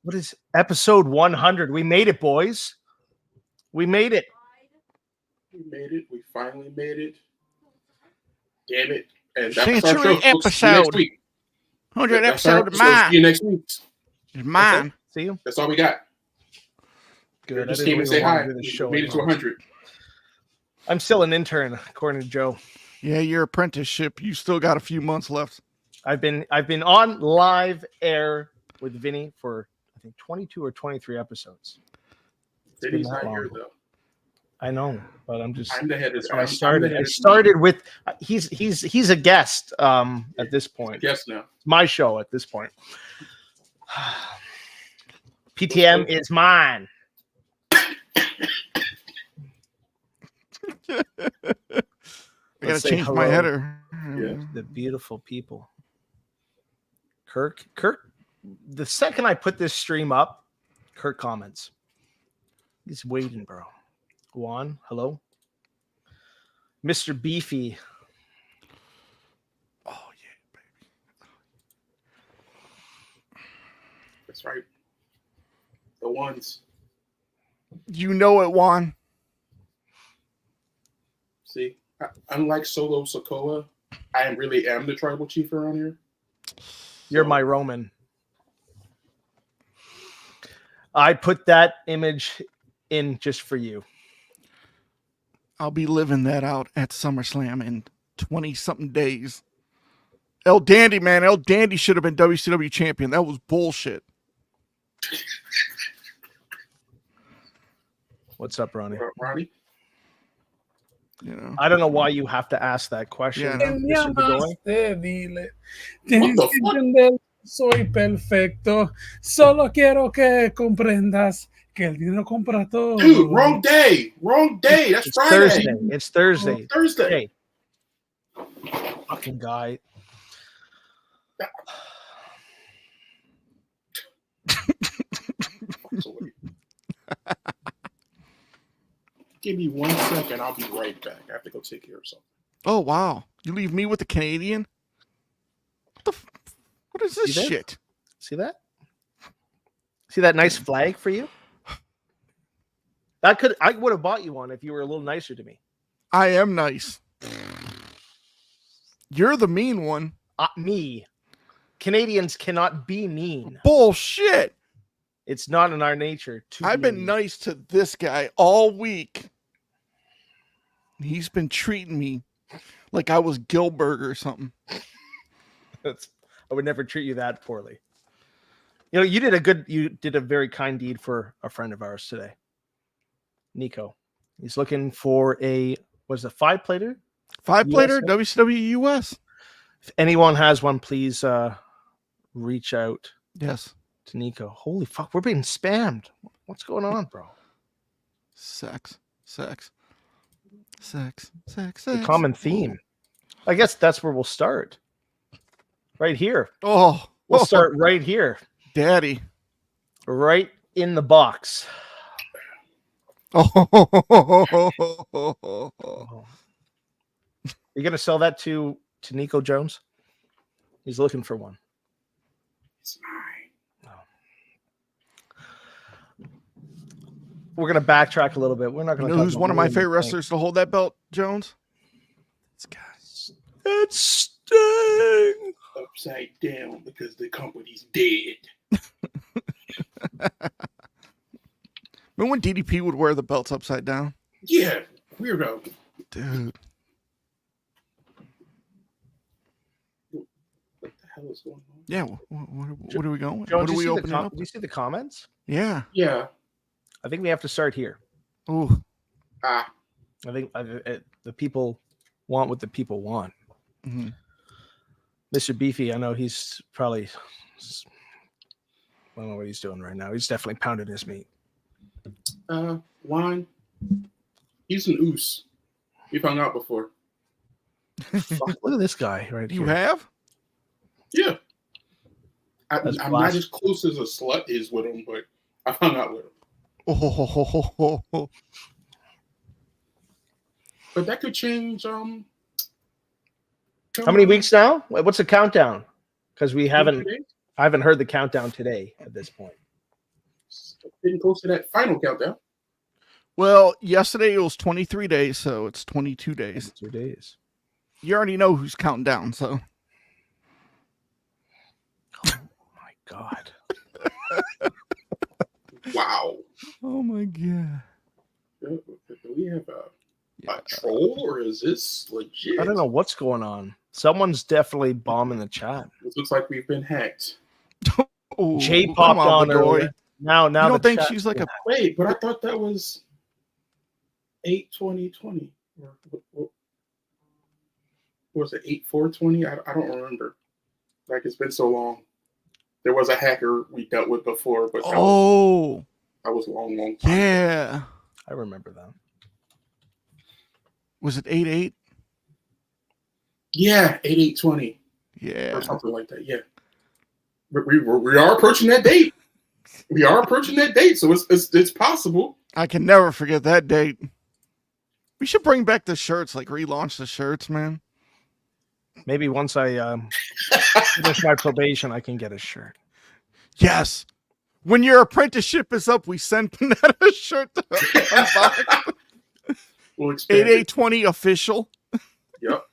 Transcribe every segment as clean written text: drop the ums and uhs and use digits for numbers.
What is episode 100? We made it, boys. We made it. We made it. We finally made it. Damn it. And Century episode. 100 episode of mine. See you next week. It's mine. See you. That's all we got. Good. Just came and say hi. We made it to 100. I'm still an intern, according to Joe. Yeah, your apprenticeship. You still got a few months left. I've been on live air with Vinny for I think 22 or 23 episodes. Vinny's not here though. I know, but I'm the head of I started with he's a guest at this point. Yes, now it's my show at this point. PTM is mine. I gotta change my header. Yeah. The beautiful people. Kirk. The second I put this stream up, Kirk comments. He's waiting, bro. Juan, hello. Mr. Beefy. Oh yeah, baby. That's right. The ones. You know it, Juan. See, unlike Solo Sokoa, I really am the tribal chief around here. You're my Roman. I put that image in just for you. I'll be living that out at SummerSlam in 20-something days. El Dandy, man. El Dandy should have been WCW champion. That was bullshit. What's up, Ronnie? Ronnie? You know. I don't know why you have to ask that question. Yeah, dile. Tienes que entender, soy perfecto. Solo quiero que comprendas que el dinero compra todo. Dude, wrong day. Wrong day. That's Friday. Thursday. It's Thursday. Thursday. Hey. Fucking guy. Give me 1 second. I'll be right back. I have to go take care of something. Oh, wow. You leave me with the Canadian? What is this shit? See that? See that nice flag for you? I would have bought you one if you were a little nicer to me. I am nice. You're the mean one. Me. Canadians cannot be mean. Bullshit. It's not in our nature to I've been nice to this guy all week. He's been treating me like I was Gilbert or something. I would never treat you that poorly. You know, you did a very kind deed for a friend of ours today. Nico. He's looking for a 5-plater? 5-plater WCW US. If anyone has one, please reach out. Yes. To Nico. Holy fuck, we're being spammed. What's going on, bro? Sex. The common theme. I guess that's where we'll start. Right here. Oh, we'll start right here. Daddy. Right in the box. Oh. You gonna sell that to Nico Jones? He's looking for one. It's mine. We're gonna backtrack a little bit. We're not gonna. You know who's one of my favorite wrestlers to hold that belt, Jones? This guy. It's Sting. Upside down because the company's dead. Remember when DDP would wear the belts upside down? Yeah, weirdo. Dude. What the hell is going on? Yeah, what are we going with? Jones, What are we opening up? Do you see the comments? Yeah. Yeah. I think we have to start here. Ooh. I think the people want what the people want. Mm-hmm. Mr. Beefy, I know he's probably... I don't know what he's doing right now. He's definitely pounding his meat. Wine. He's an oos. We've hung out before. Fuck, look at this guy right here. You have? Yeah. I'm not as close as a slut is with him, but I've hung out with him. Oh. But that could change. How many weeks now? What's the countdown? Because I haven't heard the countdown today at this point. Getting close to that final countdown. Well, yesterday it was 23 days, so it's 22 days. 2 days. You already know who's counting down, so. Oh my God. Wow. Oh my God. Do we have a troll, or is this legit? I don't know what's going on. Someone's definitely bombing the chat. It looks like we've been hacked. Oh, Jay come popped on Bedoy. earlier. Now You don't the think chat- she's like a. Wait, but I thought that was 8/20/20. Or was it 8/4/20? I don't remember. Like, it's been so long. There was a hacker we dealt with before, but that was a long time. Yeah. I remember that. Was it 8/8? Yeah, 8/8/20 Yeah. or something like that. Yeah, we are approaching that date. We are approaching that date, so it's possible. I can never forget that date. We should bring back the shirts, like relaunch the shirts, man. Maybe once I finish my probation, I can get a shirt. Yes. When your apprenticeship is up, we send Panetta a shirt to unbox. We'll expand 8/8/20 official. Yep.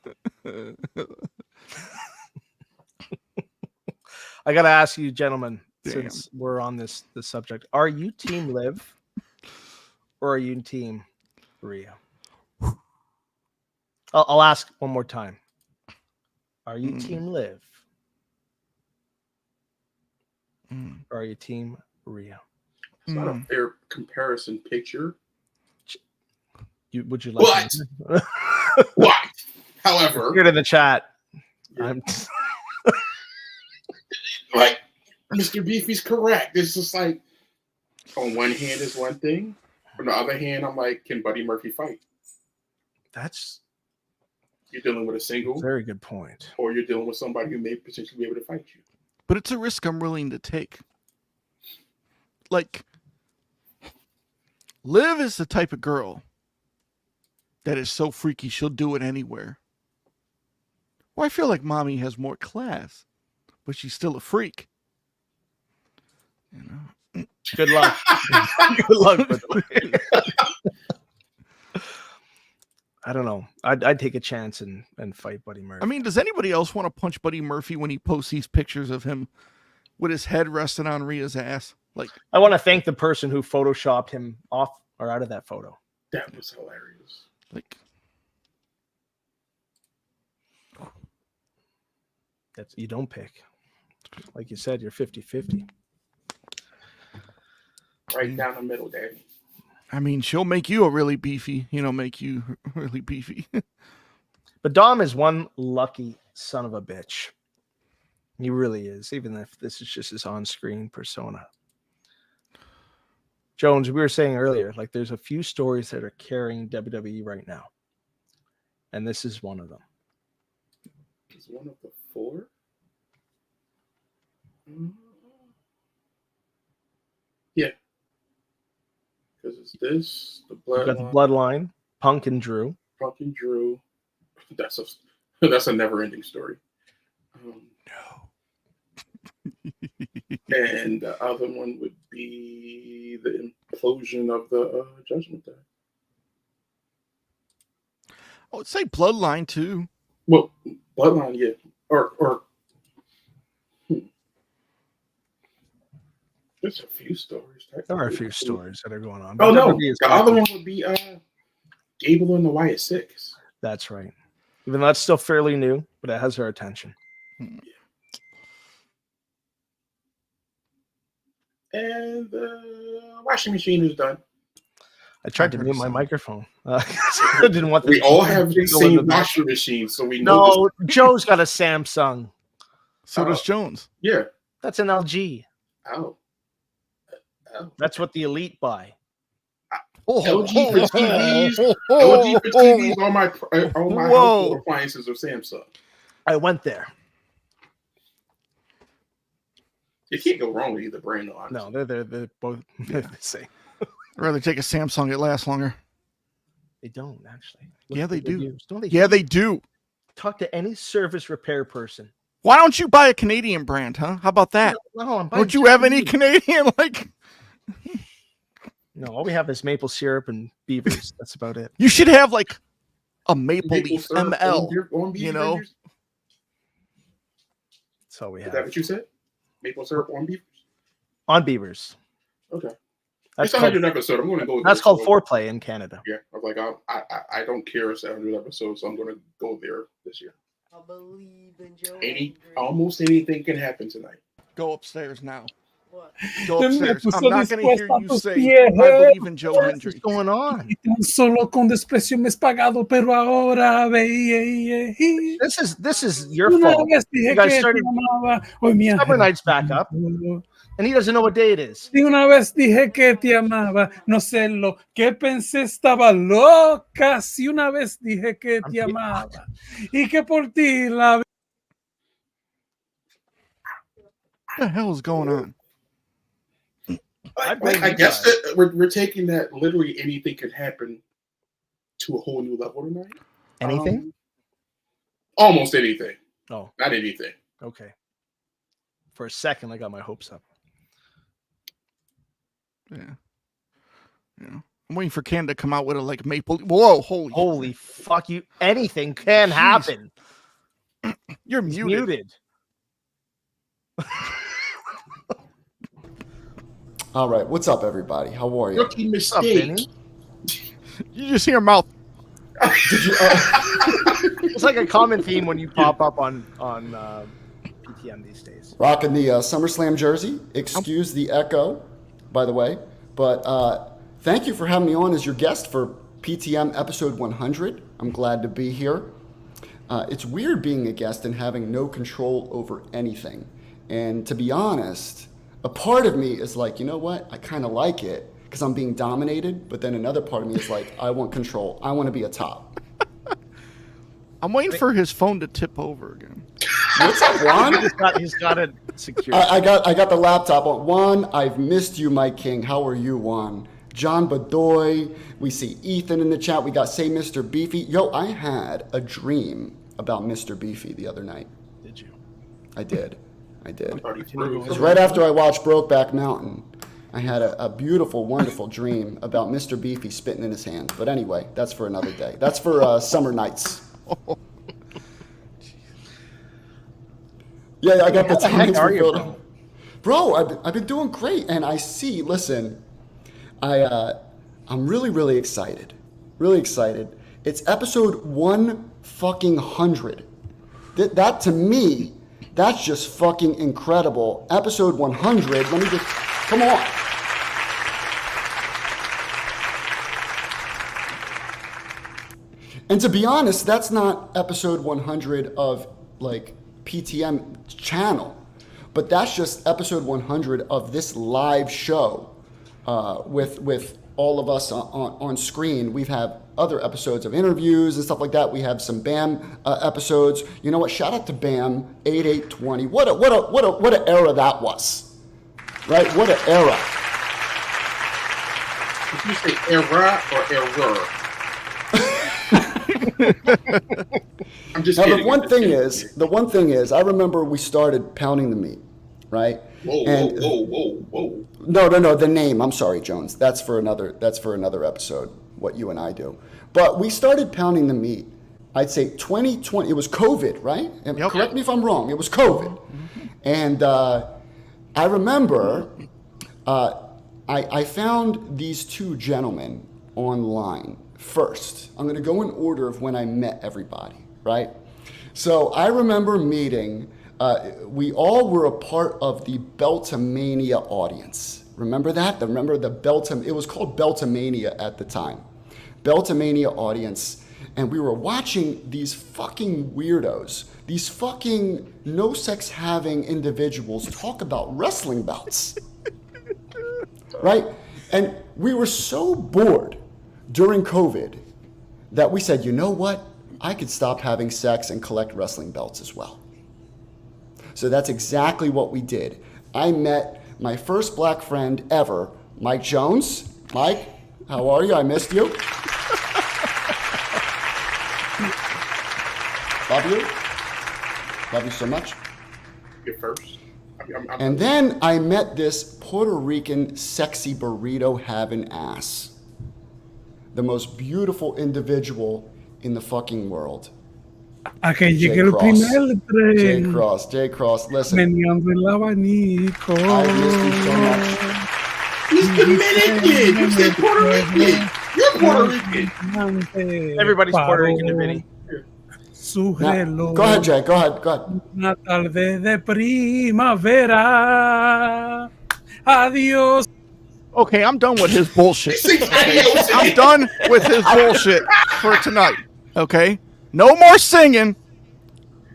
I gotta ask you, gentlemen, Damn. since we're on this subject, are you Team Liv or are you Team Rhea? I'll ask one more time. Are you Team Liv or are you Team Rhea? It's not a fair comparison picture. Would you like? What? What? However, Get in the chat. I'm like Mr. Beefy's correct. It's just like on one hand is one thing, on the other hand, I'm like, can Buddy Murphy fight? That's You're dealing with a single, a very good point. or you're dealing with somebody who may potentially be able to fight you. But it's a risk I'm willing to take. Like, Liv is the type of girl that is so freaky she'll do it anywhere. Well, I feel like Mommy has more class, but she's still a freak. You know? Good luck. Good luck. By the way. I don't know. I'd take a chance and fight Buddy Murphy. I mean, does anybody else want to punch Buddy Murphy when he posts these pictures of him with his head resting on Rhea's ass? Like, I want to thank the person who photoshopped him off or out of that photo. That was hilarious. like That's you don't pick. Like you said, you're 50-50. Right down the middle, Daddy. I mean, she'll make you a really beefy, make you really beefy. But Dom is one lucky son of a bitch. He really is, even if this is just his on-screen persona. Jones, we were saying earlier, like there's a few stories that are carrying WWE right now. And this is one of them. Is one of the four? Yeah. Because it's this, the You've got the bloodline, Bloodline, Punk and Drew. Punk and Drew. That's a never-ending story. And the other one would be the implosion of the Judgment Day. I would say Bloodline too. Well, Bloodline, yeah, or there's a few stories. There are a few stories that are going on. Oh but no, WWE is the other one would be Gable and the Wyatt Six. That's right. Even though that's still fairly new, but it has our attention. And the washing machine is done. I tried to mute my microphone. I didn't want. We all have the same washing machine, so we know. No, Joe's got a Samsung. So does Jones. Yeah. That's an LG. Oh. That's what the elite buy. LG for TVs. LG for TVs. All my household appliances are Samsung. I went there. You can't go wrong with either brand, though. Honestly. No, they're both the same. I'd rather take a Samsung. It lasts longer. They don't actually. Yeah, they do. Reviews. Don't they? Yeah, they do. Talk to any service repair person. Why don't you buy a Canadian brand, huh? How about that? No, I'm buying Don't you have any Japanese. Canadian No, all we have is maple syrup and beavers. That's about it. You should have like a maple leaf syrup ML. on You know, beavers? That's all we Is have. that what you said? Maple syrup on beavers? On beavers. Okay. That's It's a called, 100 episode. I'm going to go. that's called foreplay in Canada. Yeah, I'm like, I don't care. It's 100 episodes, so I'm going to go there this year. I believe in Joe. Almost anything can happen tonight. go upstairs now. What? Go upstairs. puso I'm not going to hear dispuesta a you tus say, pies. I believe in Joe What's Hendry. going on? Y tan solo con desprecio me has pagado, pero ahora veía. This is your Una fault. vez dije You guys que started- te amaba. Hoy mi Summer ángel. Night's back up, and he doesn't know what day it is. Y una vez dije que te amaba, no sé lo que pensé, estaba loca. Si una vez dije que te amaba y que por ti la What the hell is going on? I blame I you guess guys. that we're taking that literally anything could happen to a whole new level tonight. Anything? Almost anything. Oh, Not anything. okay. For a second, I got my hopes up. Yeah. Yeah. I'm waiting for Ken to come out with a like maple. Whoa, Holy fuck you! Anything can Jeez. happen. You're He's muted. muted. All right, what's up, everybody? How are you? Rookie What's up, mistake. Vinny? You just hear mouth. Did you? It's like a common theme when you pop up on PTM these days. Rocking the SummerSlam jersey. Excuse the echo, by the way. But thank you for having me on as your guest for PTM episode 100. I'm glad to be here. It's weird being a guest and having no control over anything. And to be honest, a part of me is like, you know what? I kind of like it because I'm being dominated. But then another part of me is like, I want control. I want to be a top. I'm waiting for his phone to tip over again. What's up, Juan? He's got it secured. I got the laptop on. Juan, I've missed you, my king. How are you, Juan? John Bedoy. We see Ethan in the chat. We got Say Mr. Beefy. Yo, I had a dream about Mr. Beefy the other night. Did you? I did. It It was right after I watched Brokeback Mountain. I had a beautiful, wonderful dream about Mr. Beefy spitting in his hand. But anyway, that's for another day. That's for summer nights. Yeah, I got the How the heck times are you, fulfilled. Bro, I've been doing great, and I see. Listen, I'm really excited. Really excited. It's episode 100. That to me, that's just fucking incredible. Episode 100. Let me just come on. And to be honest, that's not episode 100 of like PTM channel, but that's just episode 100 of this live show with all of us on screen. We've had other episodes of interviews and stuff like that. We have some BAM episodes. You know what? Shout out to BAM 8820. What a era that was, right? What an era. Did you say era or error? I'm just Now kidding. the one thing is, I remember we started pounding the meat, right? Whoa. No, the name. I'm sorry, Jones. That's for another episode, what you and I do. But we started pounding the meat, I'd say 2020. It was COVID, right? And Yep. correct me if I'm wrong. It was COVID. Mm-hmm. And I remember I found these two gentlemen online first. I'm going to go in order of when I met everybody, right? So I remember meeting, we all were a part of the Beltomania audience. Remember that? Remember the it was called Beltomania at the time. Beltomania audience. And we were watching these fucking weirdos, these fucking no sex having individuals talk about wrestling bouts. Right? And we were so bored during COVID that we said, you know what? I could stop having sex and collect wrestling belts as well. So that's exactly what we did. I met my first black friend ever, Mike Jones. Mike, how are you? I missed you. Love you. Love you so much. You're first. And then I met this Puerto Rican sexy burrito having ass. The most beautiful individual in the fucking world. A que llegue el primer tren. J Cross, listen. Meneando el abanico. I missed you so much. He's Dominican. You said Puerto Rican. You're Puerto Rican. Everybody's Puerto Rican in Vinny. Now, go ahead, Jay. Go ahead. Una tarde de primavera. Adiós. Okay, I'm done with his bullshit. Okay? I'm done with his bullshit for tonight. Okay? No more singing.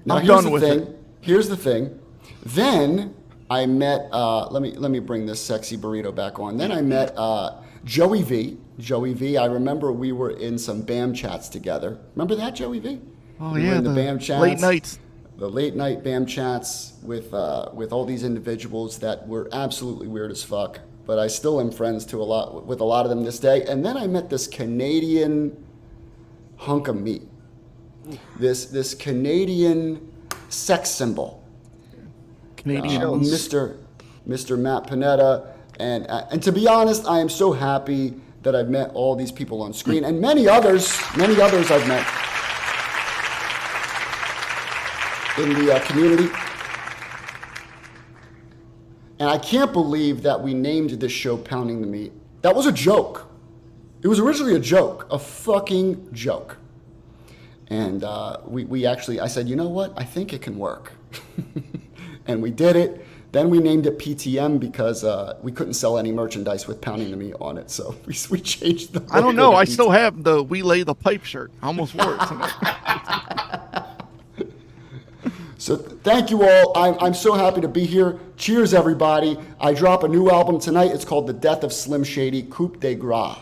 Now, I'm done with it. Here's the thing. Then I met, let me bring this sexy burrito back on. Then I met Joey V. Joey V, I remember we were in some BAM chats together. Remember that, Joey V? Oh, we yeah, were in the BAM chats. late nights. The late night BAM chats with all these individuals that were absolutely weird as fuck. But I still am friends with a lot of them this day. And then I met this Canadian hunk of meat. This Canadian sex symbol. Canadian. Mr. Matt Panetta. And to be honest, I am so happy that I've met all these people on screen and many others I've met in the community. And I can't believe that we named this show Pounding the Meat. That was a joke. It was originally a joke, a fucking joke. And we actually, I said, you know what? I think it can work. And we did it. Then we named it PTM because we couldn't sell any merchandise with Pounding the Meat on it. So we changed the. I don't know. I still have the We Lay the Pipe shirt. I almost wore it tonight. So thank you all. I'm so happy to be here. Cheers, everybody. I drop a new album tonight. It's called The Death of Slim Shady, Coup de Gras.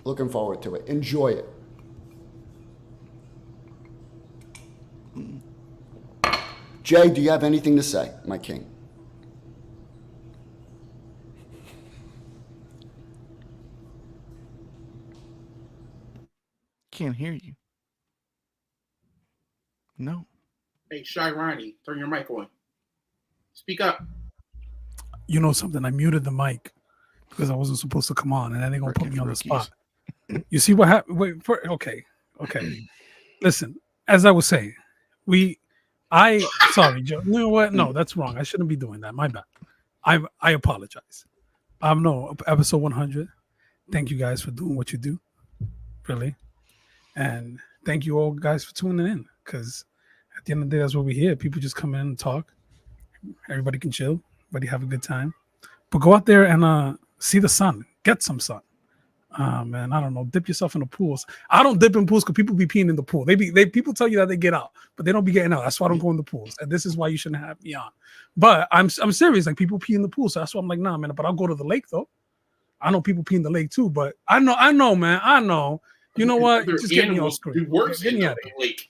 Looking forward to it. Enjoy it. Jay, do you have anything to say, my king? Can't hear you. No. Hey, Shy Ronnie, turn your mic on. Speak up. You know something? I muted the mic because I wasn't supposed to come on, and then they're gonna put me on the spot. You see what happened? Wait, okay. Listen, as I was saying, sorry, Joe. You know what? No, that's wrong. I shouldn't be doing that. My bad. I apologize. No, episode 100. Thank you guys for doing what you do, really, and thank you all guys for tuning in. Because at the end of the day, that's what we hear. People just come in and talk. Everybody can chill. Everybody have a good time. But go out there and see the sun. Get some sun. Man, I don't know. Dip yourself in the pools. I don't dip in pools because people be peeing in the pool. People tell you that they get out, but they don't be getting out. That's why I don't go in the pools. And this is why you shouldn't have me on. But I'm serious. Like, people pee in the pool, so that's why I'm like, nah, man. But I'll go to the lake though. I know people pee in the lake too. But I know, man. I know. You know what? Just get me on screen. Get me out of here. Lake.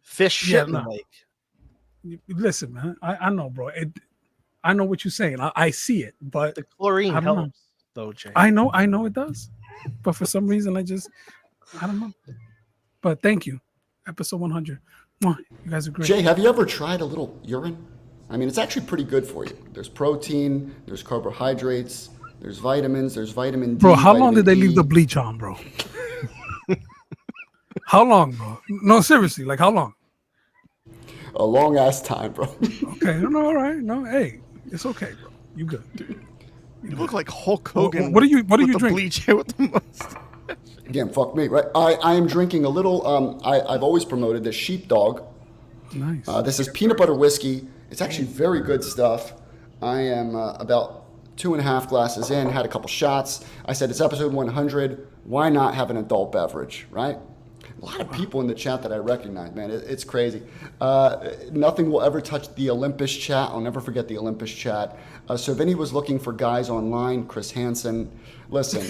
Fish shit in the lake. Listen, man. I know, bro. I know what you're saying. I see it, but The chlorine helps, though, Jay. I know it does. But for some reason, I don't know. But thank you. Episode 100. You guys are great. Jay, have you ever tried a little urine? I mean, it's actually pretty good for you. There's protein, there's carbohydrates, there's vitamins, there's vitamin D. Bro, how long did they E. leave the bleach on, bro? How long, bro? No, seriously, like how long? A long ass time, bro. Okay, no, all right. No, hey, it's okay, bro. You good. You look like Hulk Hogan. What are you with the drinking? bleach hair with the mustache. Again, fuck me, right? I am drinking a little, I've always promoted the Sheepdog. Nice. This is peanut butter whiskey. It's actually very good stuff. I am about 2.5 glasses in, had a couple shots. I said, it's episode 100. Why not have an adult beverage, right? A lot of people in the chat that I recognize, man. It's crazy. Nothing will ever touch the Olympus chat. I'll never forget the Olympus chat. So Vinny was looking for guys online. Chris Hansen. Listen.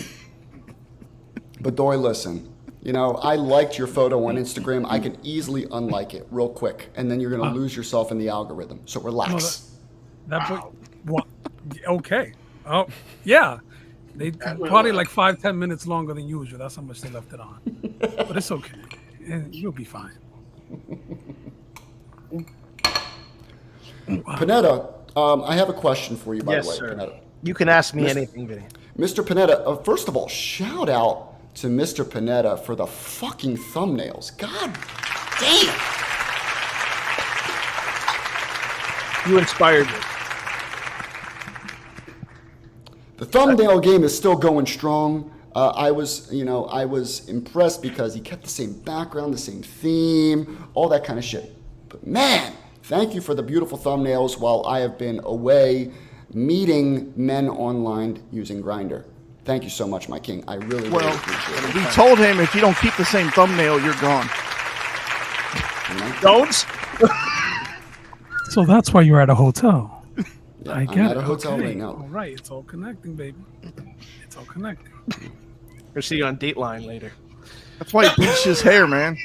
Bedoy, listen. You know, I liked your photo on Instagram. I can easily unlike it real quick. And then you're going to lose yourself in the algorithm. So relax. Okay. Oh, yeah. They probably like 5-10 minutes longer than usual. That's how much they left it on. But it's okay. You'll be fine. Panetta, I have a question for you, by Yes, the way, sir. Panetta. You can ask me Miss- anything, Vinny. Mr. Panetta, first of all, shout out to Mr. Panetta for the fucking thumbnails. God damn. You inspired me. The thumbnail game is still going strong. I was impressed because he kept the same background, the same theme, all that kind of shit. But man, thank you for the beautiful thumbnails while I have been away meeting men online using Grindr. Thank you so much, my king. I really, really appreciate it. We told him if you don't keep the same thumbnail, you're gone. You know? Don't. So that's why you're at a hotel. Yeah, I I'm get at it. a hotel Okay. right now. All right, it's all connecting, baby. It's all connecting. We'll see you on Dateline later. That's why he bleached his hair, man.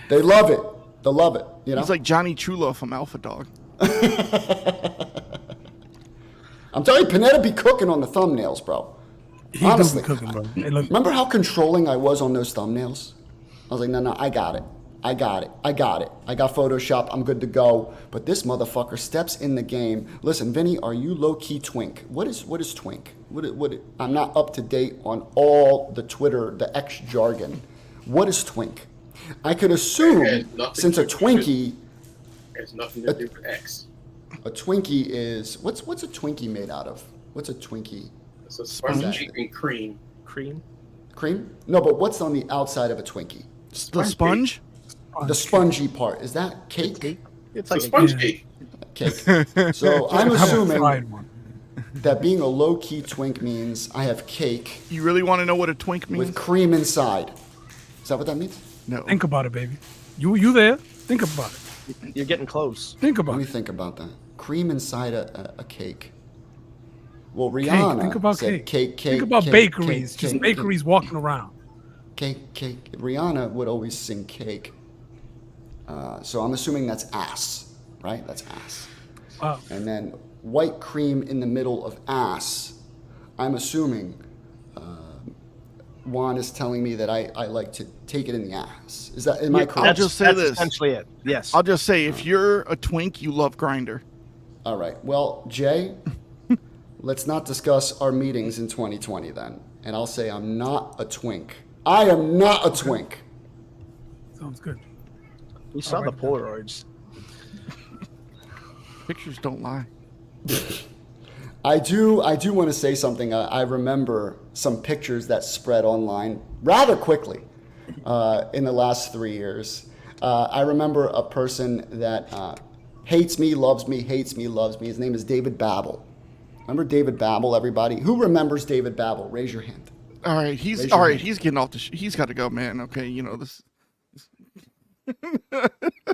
They love it. They love it. You know? He's like Johnny Chulo from Alpha Dog. I'm telling you, Panetta be cooking on the thumbnails, bro. He Honestly. do be cooking, bro. Hey, look, Remember how controlling I was on those thumbnails? I was like, no, I got it. I got Photoshop. I'm good to go. But this motherfucker steps in the game. Listen, Vinny, are you low-key twink? What is twink? I'm not up to date on all the Twitter, the X jargon. What is twink? I could assume, since a Twinkie... Has nothing to do with X. A Twinkie is... What's a Twinkie made out of? What's a Twinkie? It's a sponge and cream. Cream. Cream? No, but what's on the outside of a Twinkie? The sponge? The spongy part. Is that cake? It's It's like a sponge yeah. cake. Cake. So I'm have a assuming fried one. that being a low-key twink means I have cake You really want to know what a twink means? with cream inside. Is that what that means? No. Think about it, baby. You there? Think about it. You're getting close. Think Let about me it. think about that. Cream inside a cake. Well, Rihanna Think about said cake. cake. Think about cake, bakeries. cake, Just cake, bakeries walking around. Cake. Rihanna would always sing cake. So I'm assuming that's ass, right? That's ass. Wow. And then white cream in the middle of ass. I'm assuming Juan is telling me that I like to take it in the ass. Am I correct? I'll just say That's this. essentially it. Yes. I'll just say, if you're a twink, you love Grindr. All right. Well, Jay, let's not discuss our meetings in 2020 then. And I'll say I'm not a twink. I am not a twink. Sounds good. We saw the right. Polaroids. Pictures don't lie. I do want to say something. I remember some pictures that spread online rather quickly in the last 3 years. I remember a person that hates me, loves me, hates me, loves me. His name is David Babel. Remember David Babel, everybody? Who remembers David Babel? Raise your hand. All right, Raise your hand. he's getting off the he's got to go, man. Okay, you know this.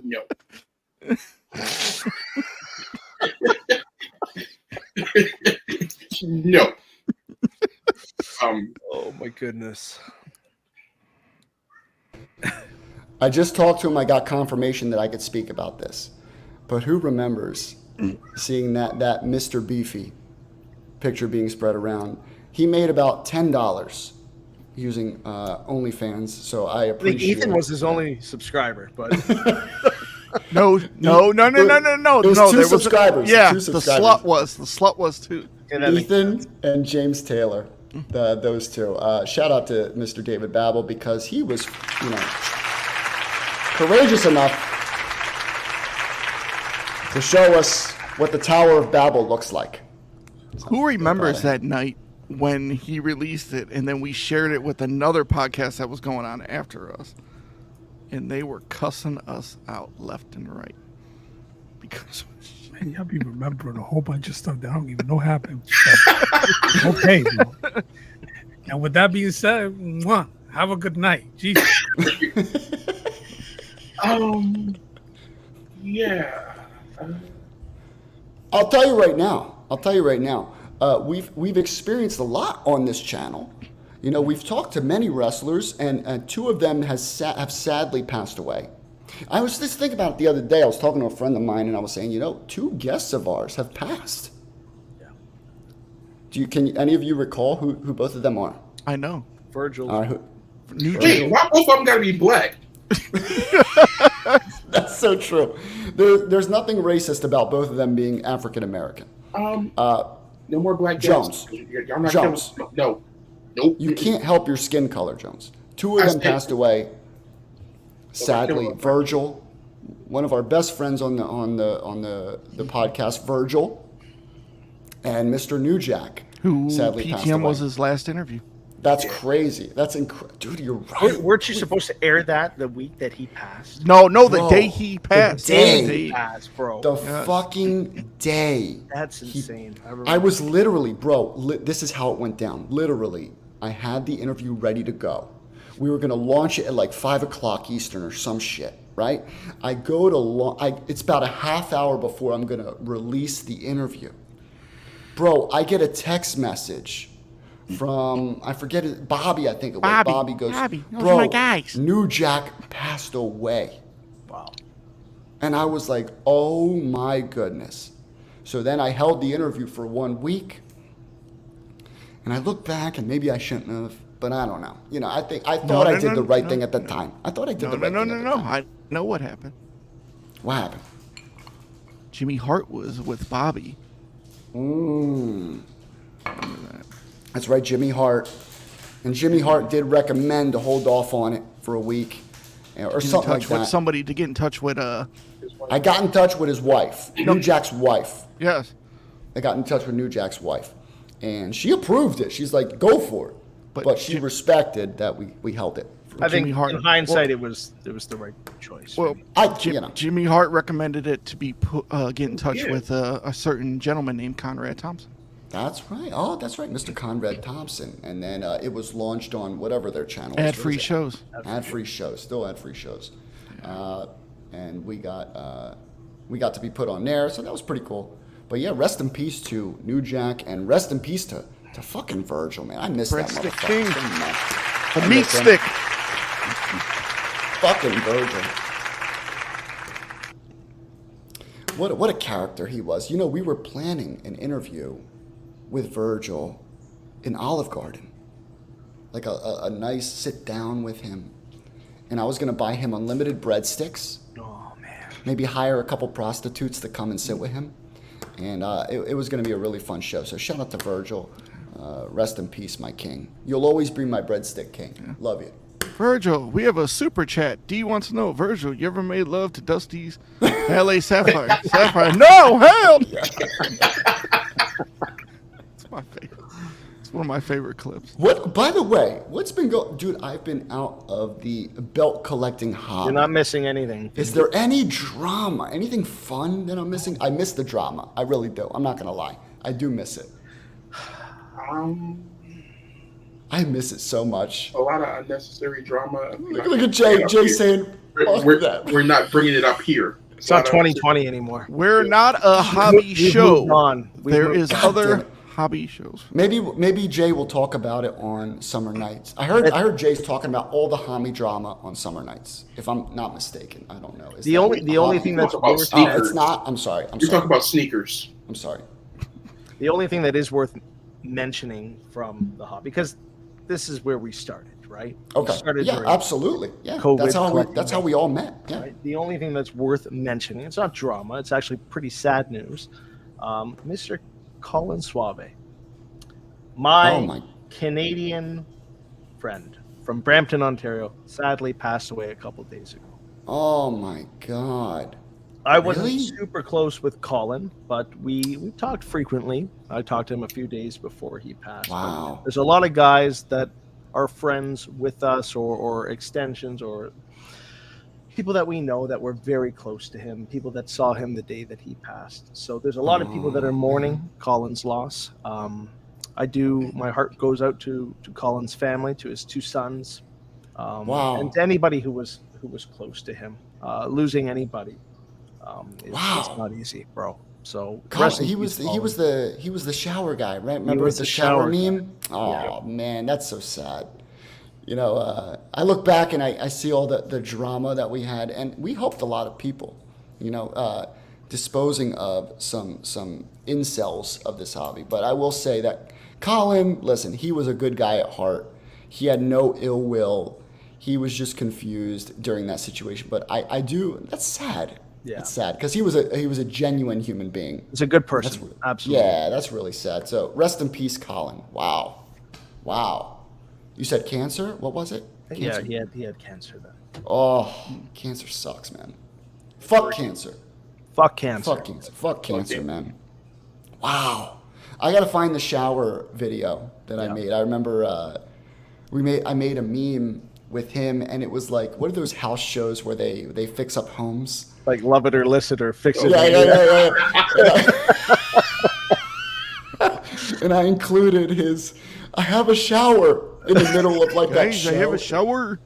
No. No. Oh my goodness. I just talked to him. I got confirmation that I could speak about this. But who remembers seeing that Mr. Beefy picture being spread around? He made about $10 using OnlyFans, so I I think appreciate Ethan was his only subscriber, but No. It was no. two There was subscribers. Yeah, Two the subscribers. slut was too. Ethan and James Taylor, those two. Shout out to Mr. David Babel because he was, courageous enough to show us what the Tower of Babel looks like. Who remembers that night when he released it, and then we shared it with another podcast that was going on after us, and they were cussing us out left and right because Man, y'all be remembering a whole bunch of stuff that I don't even know happened. Okay, bro. And with that being said, mwah, have a good night. Jesus. Yeah. I'll tell you right now. We've experienced a lot on this channel. We've talked to many wrestlers, and two of them have sadly passed away. I was just thinking about it the other day. I was talking to a friend of mine, and I was saying, two guests of ours have passed. Yeah. Can any of you recall who both of them are? I know. Virgil. All right, New Wait, why both of them gotta be black? That's so true. There's nothing racist about both of them being African American. No more black Jones. guys. Y'all not Jones. No. Nope. You can't help your skin color, Jones. Two of them passed away. Sadly, Virgil, one of our best friends on the podcast, Virgil, and Mr. New Jack, Who sadly passed away. PTM was his last interview. That's crazy. That's incredible. Dude, you're right. Weren't you supposed to air that the week that he passed? No, the Bro, day he passed. the day He passed, bro. The Yes. fucking day. That's insane. I was literally, bro, this is how it went down. Literally, I had the interview ready to go. We were going to launch it at like 5 o'clock Eastern or some shit, right? I go to it's about a half hour before I'm going to release the interview. Bro, I get a text message from, I forget it, Bobby, I think it was. Bobby goes, those bro, are my guys. New Jack passed away. Wow. And I was like, oh my goodness. So then I held the interview for 1 week. And I look back, and maybe I shouldn't have, but I don't know. You know, I thought I did the right thing at the time. I thought I did the right thing at the time. I know what happened. What happened? Jimmy Hart was with Bobby. That's right, Jimmy Hart. And Jimmy Hart did recommend to hold off on it for a week or something like that. Somebody to get in touch with. I got in touch with his wife, New Jack's wife. Yes. I got in touch with New Jack's wife. And she approved it. She's like, go for it. But she respected that we held it. I think Jimmy Hart. in hindsight, it was the right choice. Well, Jimmy Hart recommended it to be get in touch with a certain gentleman named Conrad Thompson. That's right. Oh, that's right, Mr. Conrad Thompson. And then it was launched on whatever their channel is. Ad-free shows. Ad-free shows. Still ad-free shows. And we got to be put on there, so that was pretty cool. But yeah, rest in peace to New Jack, and rest in peace to fucking Virgil, man. I miss that Breadstick motherfucker. King. The meat stick. Fucking Virgil. What a character he was. You know, we were planning an interview with Virgil in Olive Garden. Like a nice sit down with him. And I was going to buy him unlimited breadsticks. Oh, man. Maybe hire a couple prostitutes to come and sit with him. And it was going to be a really fun show. So shout out to Virgil. Rest in peace, my king. You'll always be my breadstick king. Yeah. Love you. Virgil, we have a super chat. D wants to know, Virgil, you ever made love to Dusty's LA Sapphire? Sapphire? No, hell! It's my favorite. It's one of my favorite clips. What? By the way, what's been going? Dude, I've been out of the belt collecting hobby. You're not missing anything. Is there any drama? Anything fun that I'm missing? I miss the drama. I really do. I'm not gonna lie. I do miss it. I miss it so much. A lot of unnecessary drama. Look at Jay. Jay saying, we're not bringing it up here. It's not 2020 anymore. We're not a hobby show. There is God other hobby shows. Maybe Jay will talk about it on summer nights. I heard Jay's talking about all the hobby drama on summer nights. If I'm not mistaken, I don't know. The only thing that's worth sneakers. It's not. I'm sorry. You're talking about sneakers. I'm sorry. The only thing that is worth mentioning from the hobby, because this is where we started, right? Okay. Yeah, absolutely. Yeah. COVID that's how we all met. Yeah. Right? The only thing that's worth mentioning, it's not drama, it's actually pretty sad news. Mr. Colin Suave, my Canadian friend from Brampton, Ontario, sadly passed away a couple days ago. Oh my God. I wasn't super close with Colin, but we talked frequently. I talked to him a few days before he passed. Wow. But there's a lot of guys that are friends with us or extensions or people that we know that were very close to him, people that saw him the day that he passed. So there's a lot of people that are mourning Colin's loss. My heart goes out to Colin's family, to his two sons, and to anybody who was close to him. Losing anybody. It's not easy, bro. So he was the shower guy, right? Remember the shower meme? Oh man, that's so sad. You know, I look back and I see all the drama that we had, and we helped a lot of people. You know, disposing of some incels of this hobby. But I will say that Colin, listen, he was a good guy at heart. He had no ill will. he was just confused during that situation. But I do. That's sad. Yeah. It's sad because he was a genuine human being. He's a good person. Absolutely. Yeah, that's really sad. So rest in peace, Colin. Wow. You said cancer? What was it? Cancer? Yeah, he had cancer then. Oh, cancer sucks, man. Fuck cancer. Fuck cancer. Fuck cancer. Fuck cancer, man. Wow. I gotta find the shower video that I made. I remember I made a meme with him, and it was like, what are those house shows where they fix up homes? Like Love It or List It or Fix It. Yeah. And I included I have a shower in the middle of like that show. I have a shower.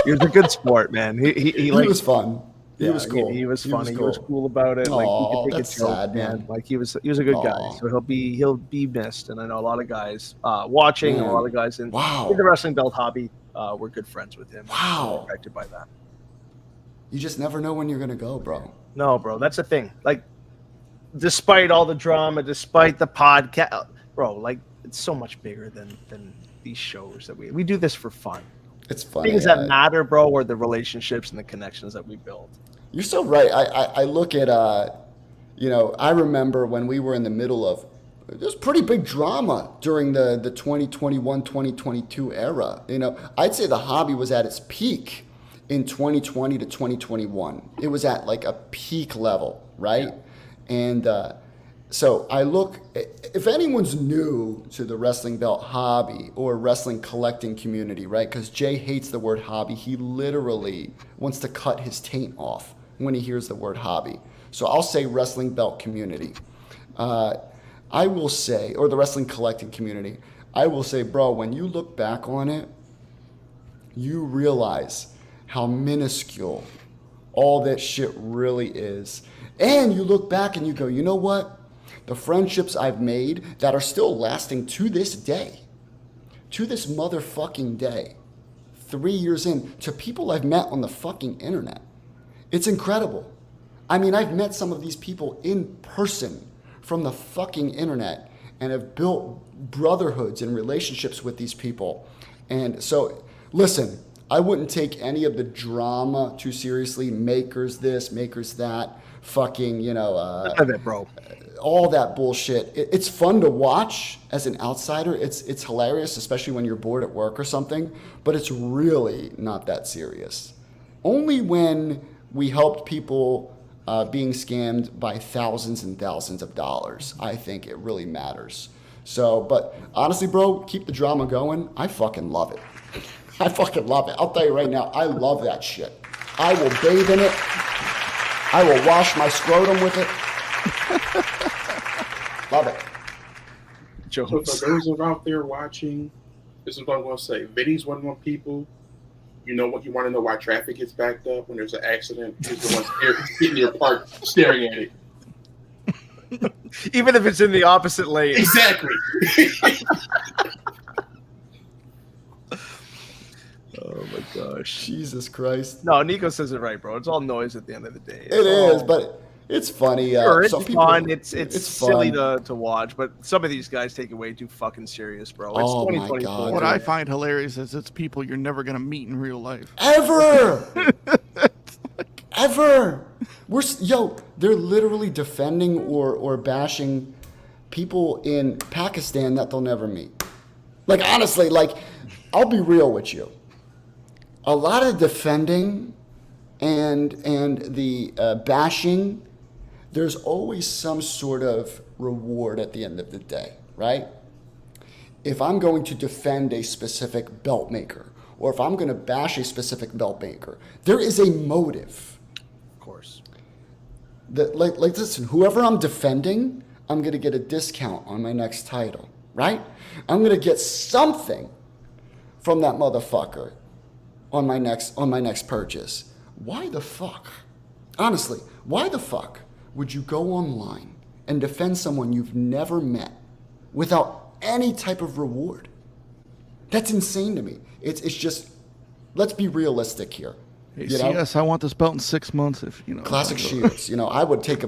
He was a good sport, man. He was fun. He Yeah, was cool. He was funny. He cool. was cool about it. Like he could take that's a joke, sad, man. Like he was a good guy. So he'll be missed. And I know a lot of guys watching, and a lot of guys in the wrestling belt hobby were good friends with him. Wow. Affected by that. You just never know when you're gonna go, bro. No, bro, that's the thing. Like, despite all the drama, despite the podcast, bro, like it's so much bigger than these shows that we do this for fun. It's funny. Things that matter, bro, are the relationships and the connections that we build. You're so right. I look at, I remember when we were in the middle of, there's pretty big drama during the 2021, 2022 era. I'd say the hobby was at its peak in 2020 to 2021. It was at like a peak level, right? Yeah. And so I look, if anyone's new to the wrestling belt hobby or wrestling collecting community, right? Because Jay hates the word hobby. He literally wants to cut his taint off when he hears the word hobby. So I'll say wrestling belt community. I will say, or the wrestling collecting community, I will say, bro, when you look back on it, you realize how minuscule all that shit really is. And you look back and you go, you know what? The friendships I've made that are still lasting to this day, to this motherfucking day, 3 years in, to people I've met on the fucking internet. It's incredible. I mean, I've met some of these people in person from the fucking internet and have built brotherhoods and relationships with these people. And so, listen, I wouldn't take any of the drama too seriously. Makers this, makers that, fucking, Bro. All that bullshit. It's fun to watch as an outsider. It's hilarious, especially when you're bored at work or something, but it's really not that serious. Only when we helped people being scammed by thousands and thousands of dollars, I think it really matters. So, but honestly, bro, keep the drama going. I fucking love it. I fucking love it. I'll tell you right now, I love that shit. I will bathe in it. I will wash my scrotum with it. Love it. So for those who are out there watching, this is what I'm going to say. Vinny's one of them people. You know what? You want to know why traffic gets backed up when there's an accident? He's the one sitting in your park staring at it. Even if it's in the opposite lane. Exactly. Oh my gosh. Jesus Christ. No, Nico says it right, bro. It's all noise at the end of the day. It is, but it's funny. Sure, it's people, fun. It's silly fun. to watch, but some of these guys take it way too fucking serious, bro. It's Oh my 2024. God. What I find hilarious is it's people you're never gonna meet in real life. Ever. Ever. They're literally defending or bashing people in Pakistan that they'll never meet. Like, honestly, I'll be real with you. A lot of defending and the bashing, there's always some sort of reward at the end of the day, right? If I'm going to defend a specific belt maker, or if I'm going to bash a specific belt maker, there is a motive. Of course. Listen, whoever I'm defending, I'm going to get a discount on my next title, right? I'm going to get something from that motherfucker on my next purchase. Why the fuck? Honestly, why the fuck would you go online and defend someone you've never met without any type of reward? That's insane to me. It's just, let's be realistic here. Hey, CS, I want this belt in 6 months. Classic Shields. I would take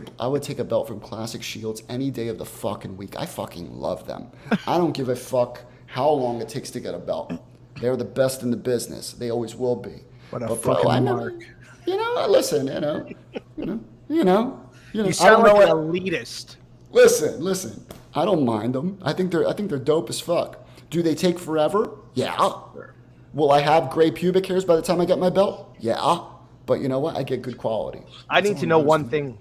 a belt from Classic Shields any day of the fucking week. I fucking love them. I don't give a fuck how long it takes to get a belt. They're the best in the business. They always will be. What a But fucking bro, I mark. never, listen, I You don't sound know like an what. elitist. Listen. I don't mind them. I think they're dope as fuck. Do they take forever? Yeah. Will I have gray pubic hairs by the time I get my belt? Yeah. But you know what? I get good quality. I That's need all to it know goes one to. thing.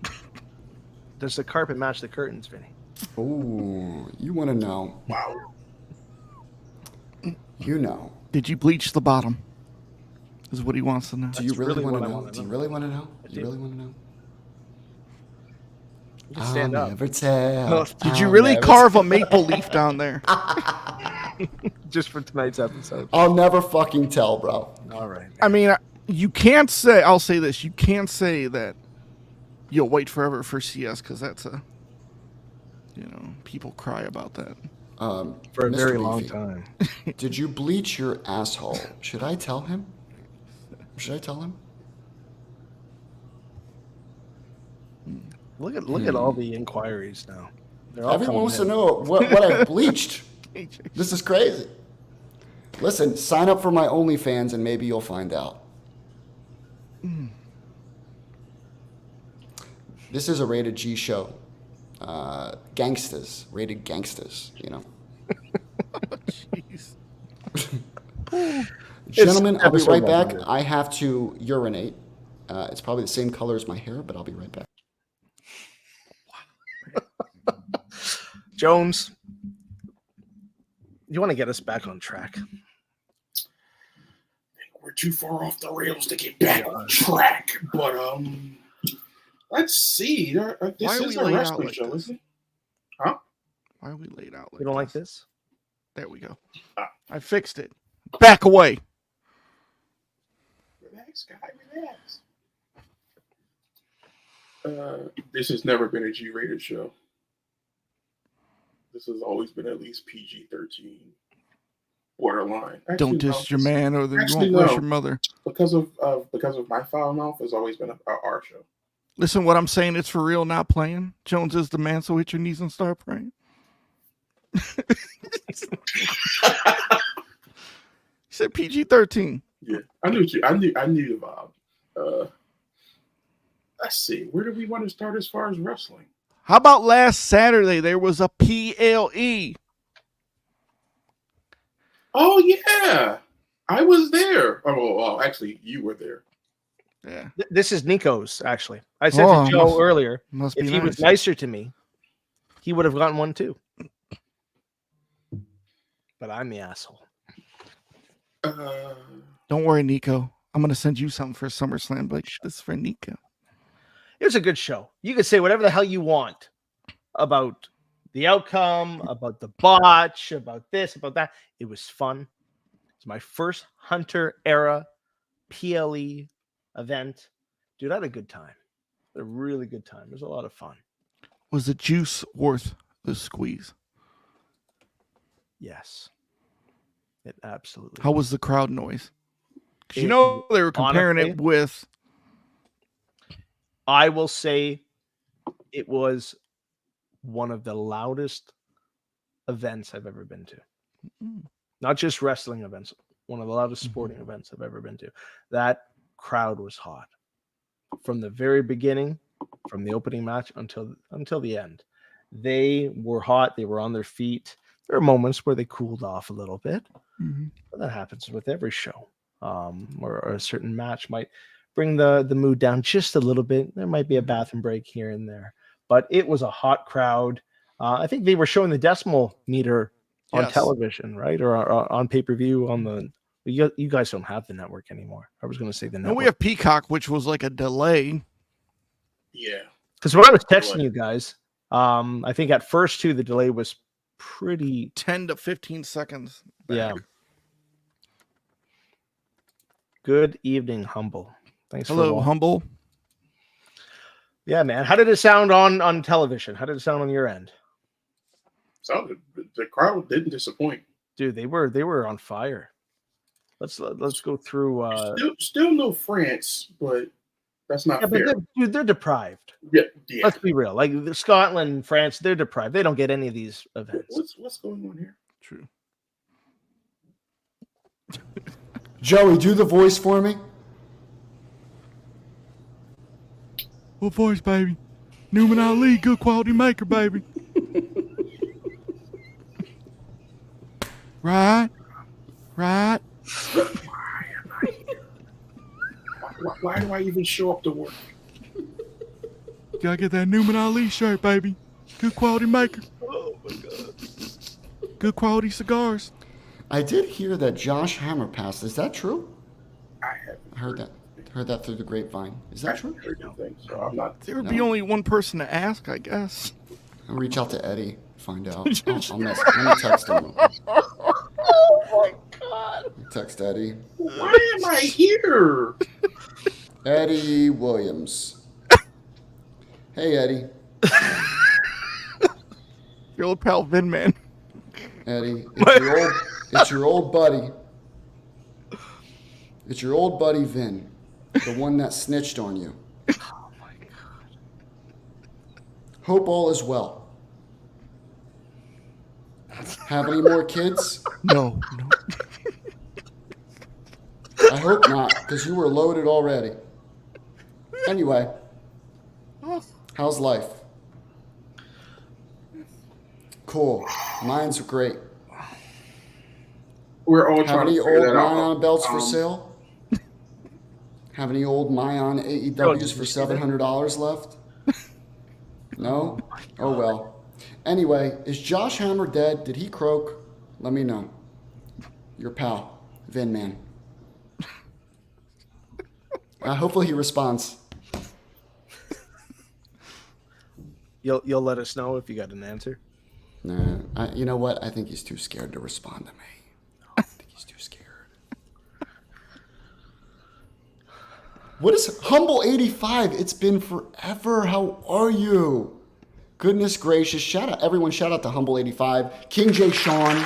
Does the carpet match the curtains, Vinny? Ooh, you want to know? Wow. You know. Did you bleach the bottom? Is what he wants to know. Do you really really want what to I know? wanna Do you know. really want to know? I Do you do. really want to know? You can stand I'll up. never tell. Did you I'll really never carve a maple leaf down there? Just for tonight's episode. I'll never fucking tell, bro. All right. I mean, you can't say. I'll say this: you can't say that you'll wait forever for CS because that's a, people cry about that. For a Mr. very long Beefy, time. Did you bleach your asshole? Should I tell him? Should I tell him? Look at all the inquiries now. They're all Everyone coming wants to in. know what I've bleached. This is crazy. Listen, sign up for my OnlyFans and maybe you'll find out. This is a rated G show. Gangsters, rated gangsters, Jeez. Gentlemen, I'll be episode right back. 100. I have to urinate. It's probably the same color as my hair, but I'll be right back. Jones, you want to get us back on track? We're too far off the rails to get back on track. But let's see. Why This are is we a laid out wrestling like show, this? isn't it? Huh? Why are we laid out? You don't like this? There we go. Ah. I fixed it. Back away. Relax, guy. Relax. This has never been a G-rated show. This has always been at least PG-13, borderline. Actually, Don't no, diss your man, or then you Actually, won't bless no. your mother. because of my foul mouth. Has always been a our show. Listen, what I'm saying, it's for real, not playing. Jones is the man, so hit your knees and start praying. He said PG-13. Yeah, I knew the vibe. Let's see. Where do we want to start as far as wrestling? How about last Saturday? There was a PLE. Oh yeah, I was there. Oh, well, actually, you were there. Yeah, This is Nico's, actually. I said Oh, to Joe earlier, must if be he nice. was nicer to me, he would have gotten one too. But I'm the asshole. Don't worry, Nico. I'm gonna send you something for SummerSlam. Like, this is for Nico. It was a good show. You could say whatever the hell you want about the outcome, about the botch, about this, about that. It was fun. It's my first Hunter era PLE event. Dude, I had a good time. A really good time. It was a lot of fun. Was the juice worth the squeeze? Yes. It absolutely. How was the crowd noise? 'Cause It- they were comparing honestly, it with. I will say it was one of the loudest events I've ever been to. Not just wrestling events, one of the loudest sporting events I've ever been to. That crowd was hot from the very beginning, from the opening match until the end. They were hot. They were on their feet. There are moments where they cooled off a little bit, but that happens with every show. Or a certain match might bring the mood down just a little bit. There might be a bathroom break here and there, but it was a hot crowd. I think they were showing the decimal meter on Yes. television, right? Or on pay-per-view on the. You guys don't have the network anymore. I was going to say the And network. we have Peacock, which was like a delay. Yeah. Because when I was texting you guys, I think at first too the delay was pretty. 10 to 15 seconds. back. Yeah. Good evening, Humble. Thanks for Hello, watching. Humble. Yeah, man. How did it sound on television? How did it sound on your end? So the crowd didn't disappoint. Dude, they were on fire. Let's go through. Still no France, but that's not Yeah, but fair. they're deprived. Yeah. Let's be real. Like Scotland, France, they're deprived. They don't get any of these events. What's going on here? True. Joey, do the voice for me. What voice, baby? Newman Ali, good quality maker, baby. Right. Why do I even show up to work? Gotta get that Newman Ali shirt, baby. Good quality maker. Oh my god. Good quality cigars. I did hear that Josh Hammer passed. Is that true? I haven't I heard that through the grapevine. Is that true? heard anything, so I'm not. There would be only one person to ask, I guess. I'll reach out to Eddie, find out. Let me text him. Oh my god. Text Eddie. Why am I here? Eddie Williams. Hey, Eddie. Your old pal Vin Man. Eddie, it's your old buddy. It's your old buddy Vin, the one that snitched on you. Oh my god. Hope all is well. Have any more kids? No. I hope not, because you were loaded already. Anyway, how's life? Cool. Mine's great. We're all Have trying any to figure old that out. Mayon belts for sale? Have any old Mayon AEWs for $700 left? No? Oh well. Anyway, is Josh Hammer dead? Did he croak? Let me know. Your pal, Vin Man. Hopefully he responds. You'll let us know if you got an answer. Nah, you know what? I think he's too scared to respond to me. I think he's too scared. What is Humble 85? It's been forever. How are you? Goodness gracious. Shout out to Humble 85. King J Sean.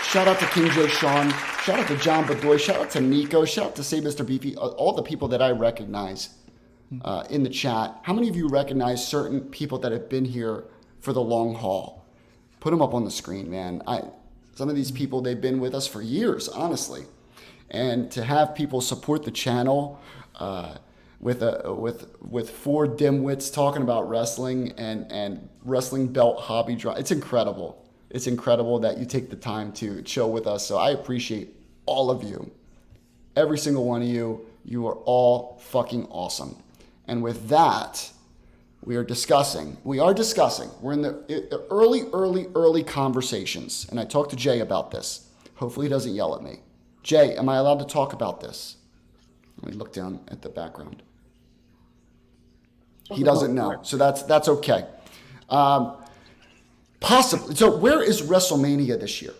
Shout out to King J Sean. Shout out to John Bedoy. Shout out to Nico. Shout out to Say Mr. Beefy. All the people that I recognize in the chat. How many of you recognize certain people that have been here for the long haul? Put them up on the screen, man. Some of these people, they've been with us for years, honestly. And to have people support the channel with four dimwits talking about wrestling and wrestling belt hobby drop, it's incredible. It's incredible that you take the time to chill with us. So I appreciate all of you. Every single one of you. You are all fucking awesome. And with that, we are discussing. We're in the early conversations. And I talked to Jay about this. Hopefully he doesn't yell at me. Jay, am I allowed to talk about this? Let me look down at the background. He doesn't know. So that's okay. Possibly. So where is WrestleMania this year?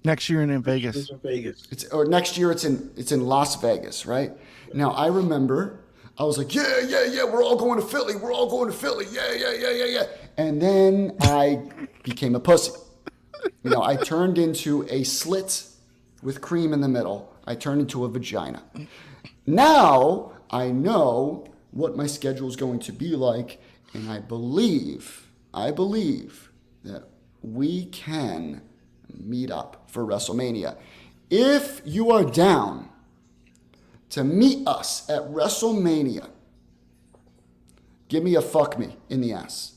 Next year in Vegas. It's in Vegas. Or next year it's in Las Vegas, right? Now I remember I was like, yeah, we're all going to Philly. Yeah. And then I became a pussy. I turned into a slit with cream in the middle. I turned into a vagina. Now I know what my schedule is going to be like, and I believe that we can meet up for WrestleMania. If you are down to meet us at WrestleMania, give me a fuck me in the ass.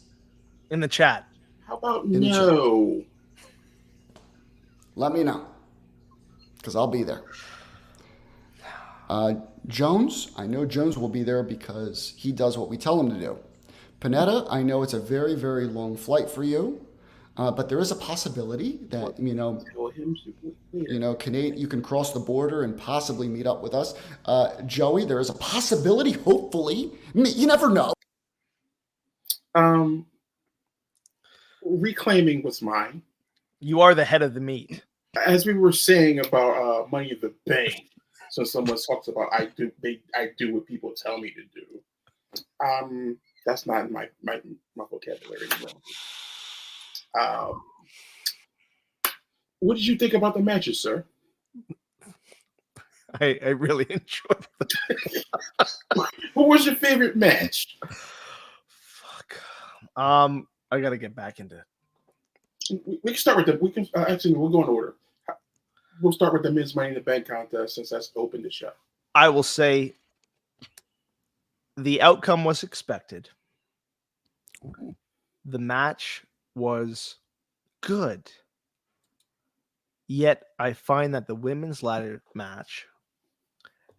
In the chat. How about In the no? Let me know, because I'll be there. Jones, I know Jones will be there because he does what we tell him to do. Panetta, I know it's a very, very long flight for you, but there is a possibility that, Canadian, you can cross the border and possibly meet up with us. Joey, there is a possibility, hopefully. You never know. Reclaiming what's mine. You are the head of the meat. As we were saying about Money in the Bank, so someone talks about I do what people tell me to do. That's not in my vocabulary anymore. What did you think about the matches, sir? I really enjoyed them. What was your favorite match? Fuck. I gotta get back into We can start with the. We can actually we'll go in order. We'll start with the Men's Money in the Bank contest since that's opened the show. I will say the outcome was expected. The match was good. Yet I find that the women's ladder match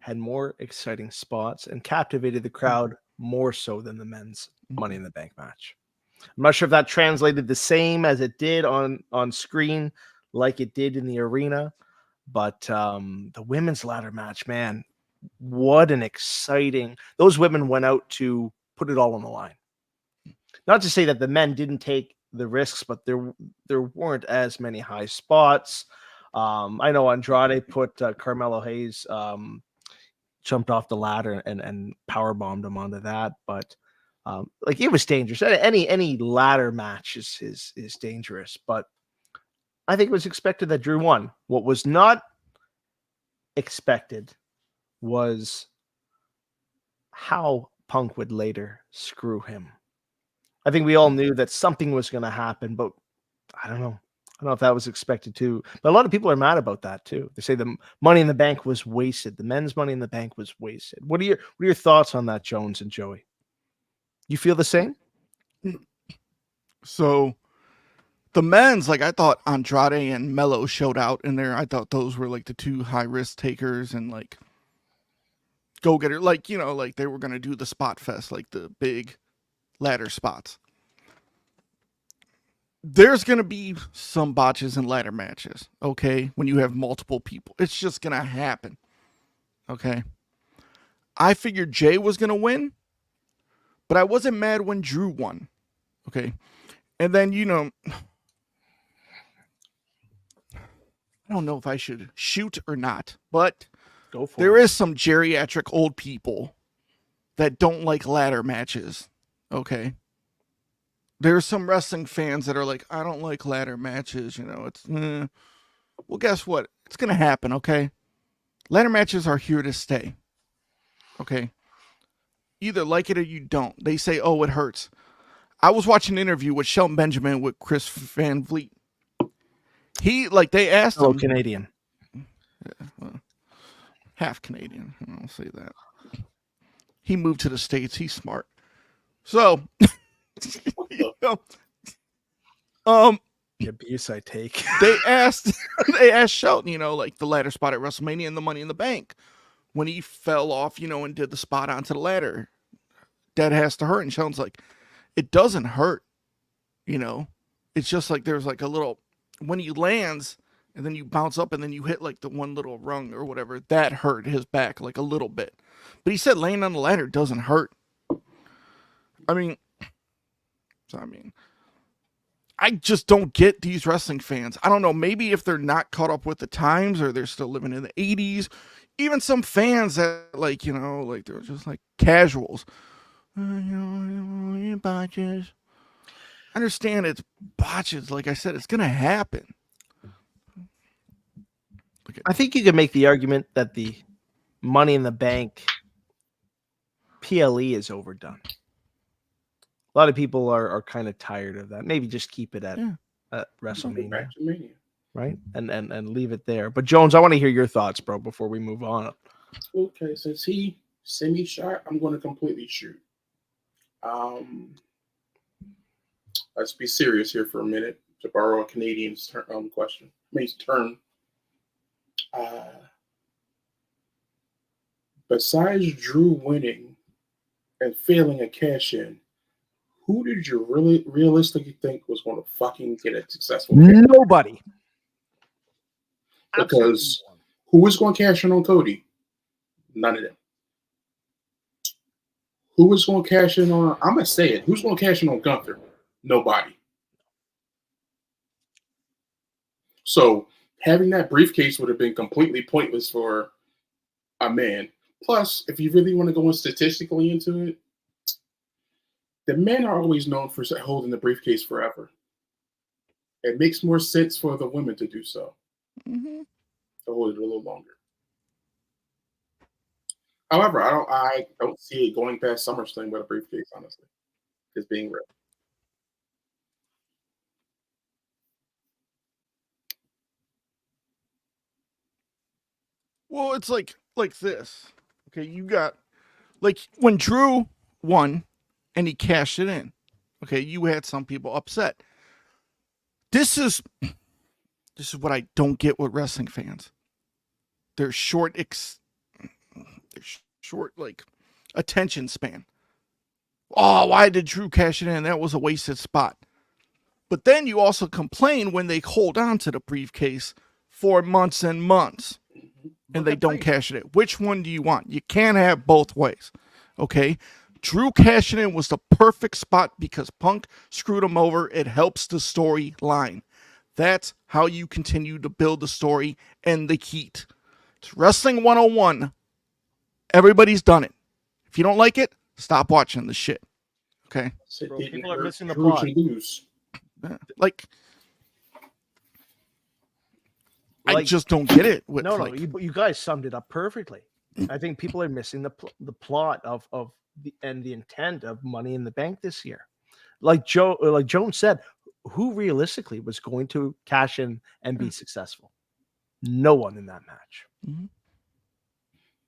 had more exciting spots and captivated the crowd more so than the men's Money in the Bank match. I'm not sure if that translated the same as it did on screen, like it did in the arena, but the women's ladder match, man, what an exciting! Those women went out to put it all on the line. Not to say that the men didn't take the risks, but there weren't as many high spots. I know Andrade put Carmelo Hayes jumped off the ladder and power bombed him onto that, but like it was dangerous. Any ladder match is dangerous, but I think it was expected that Drew won. What was not expected was how Punk would later screw him. I think we all knew that something was going to happen, but I don't know. I don't know if that was expected too. But a lot of people are mad about that too. They say the Money in the Bank was wasted. The men's Money in the Bank was wasted. What are your thoughts on that, Jones and Joey? You feel the same? So the men's, like, I thought Andrade and Mello showed out in there. I thought those were like the two high risk takers and like go getter, like, you know, like they were gonna do the spot fest, like the big ladder spots. There's gonna be some botches in ladder matches, okay? When you have multiple people, it's just gonna happen, okay? I figured Jay was gonna win, but I wasn't mad when Drew won, okay? And then, you know, I don't know if I should shoot or not, but Go for there it. is some geriatric old people that don't like ladder matches, okay? There's some wrestling fans that are like, I don't like ladder matches, you know, it's, well, guess what? It's going to happen, okay? Ladder matches are here to stay, okay? Either like it or you don't. They say, oh, it hurts. I was watching an interview with Shelton Benjamin with Chris Van Vliet. He, like, they asked Hello, him. Canadian. Yeah, well, half Canadian, I'll say that. He moved to the States. He's smart. So, you know, The abuse I take. they asked Shelton, you know, like the ladder spot at WrestleMania and the Money in the Bank when he fell off, you know, and did the spot onto the ladder. That has to hurt. And Shelton's like, it doesn't hurt, you know. It's just like there's like a little, when he lands and then you bounce up and then you hit like the one little rung or whatever, that hurt his back like a little bit. But he said laying on the ladder doesn't hurt. I just don't get these wrestling fans. I don't know. Maybe if they're not caught up with the times or they're still living in the 80s, even some fans that, like, you know, like they're just like casuals. Botches. I understand it's botches. Like I said, it's going to happen. I think you could make the argument that the Money in the Bank PLE is overdone. A lot of people are kind of tired of that. Maybe just keep it at WrestleMania, Back to Mania. right? And leave it there. But Jones, I want to hear your thoughts, bro, before we move on. Okay, since he semi-shot, I'm going to completely shoot. Let's be serious here for a minute to borrow a Canadian's term. Besides Drew winning and failing a cash-in, who did you really realistically think was going to fucking get a successful cash-in? Nobody. Because who was going to cash in on Cody? None of them. Who was going to cash in on, I'm going to say it, who's going to cash in on Gunther? Nobody. So having that briefcase would have been completely pointless for a man. Plus, if you really want to go in statistically into it, the men are always known for holding the briefcase forever. It makes more sense for the women to do so. Mm-hmm. To hold it a little longer. However, I don't see it going past SummerSlam with a briefcase, honestly. Just being real. Well, it's like this. Okay, you got like when Drew won and he cashed it in. Okay, you had some people upset. This is what I don't get with wrestling fans. They're short like attention span. Oh, why did Drew cash it in? That was a wasted spot. But then you also complain when they hold on to the briefcase for months and months and they don't cash it in. Which one do you want? You can't have both ways. Okay? Drew cashing in was the perfect spot because Punk screwed him over. It helps the storyline. That's how you continue to build the story and the heat. It's Wrestling 101. Everybody's done it. If you don't like it, stop watching the shit. Okay? Bro, people are missing the Drew plot. to lose. Like, I Like- just don't get it. With, No, like, you guys summed it up perfectly. I think people are missing the plot of the intent of Money in the Bank this year. Like Jones said, who realistically was going to cash in and be successful? No one in that match.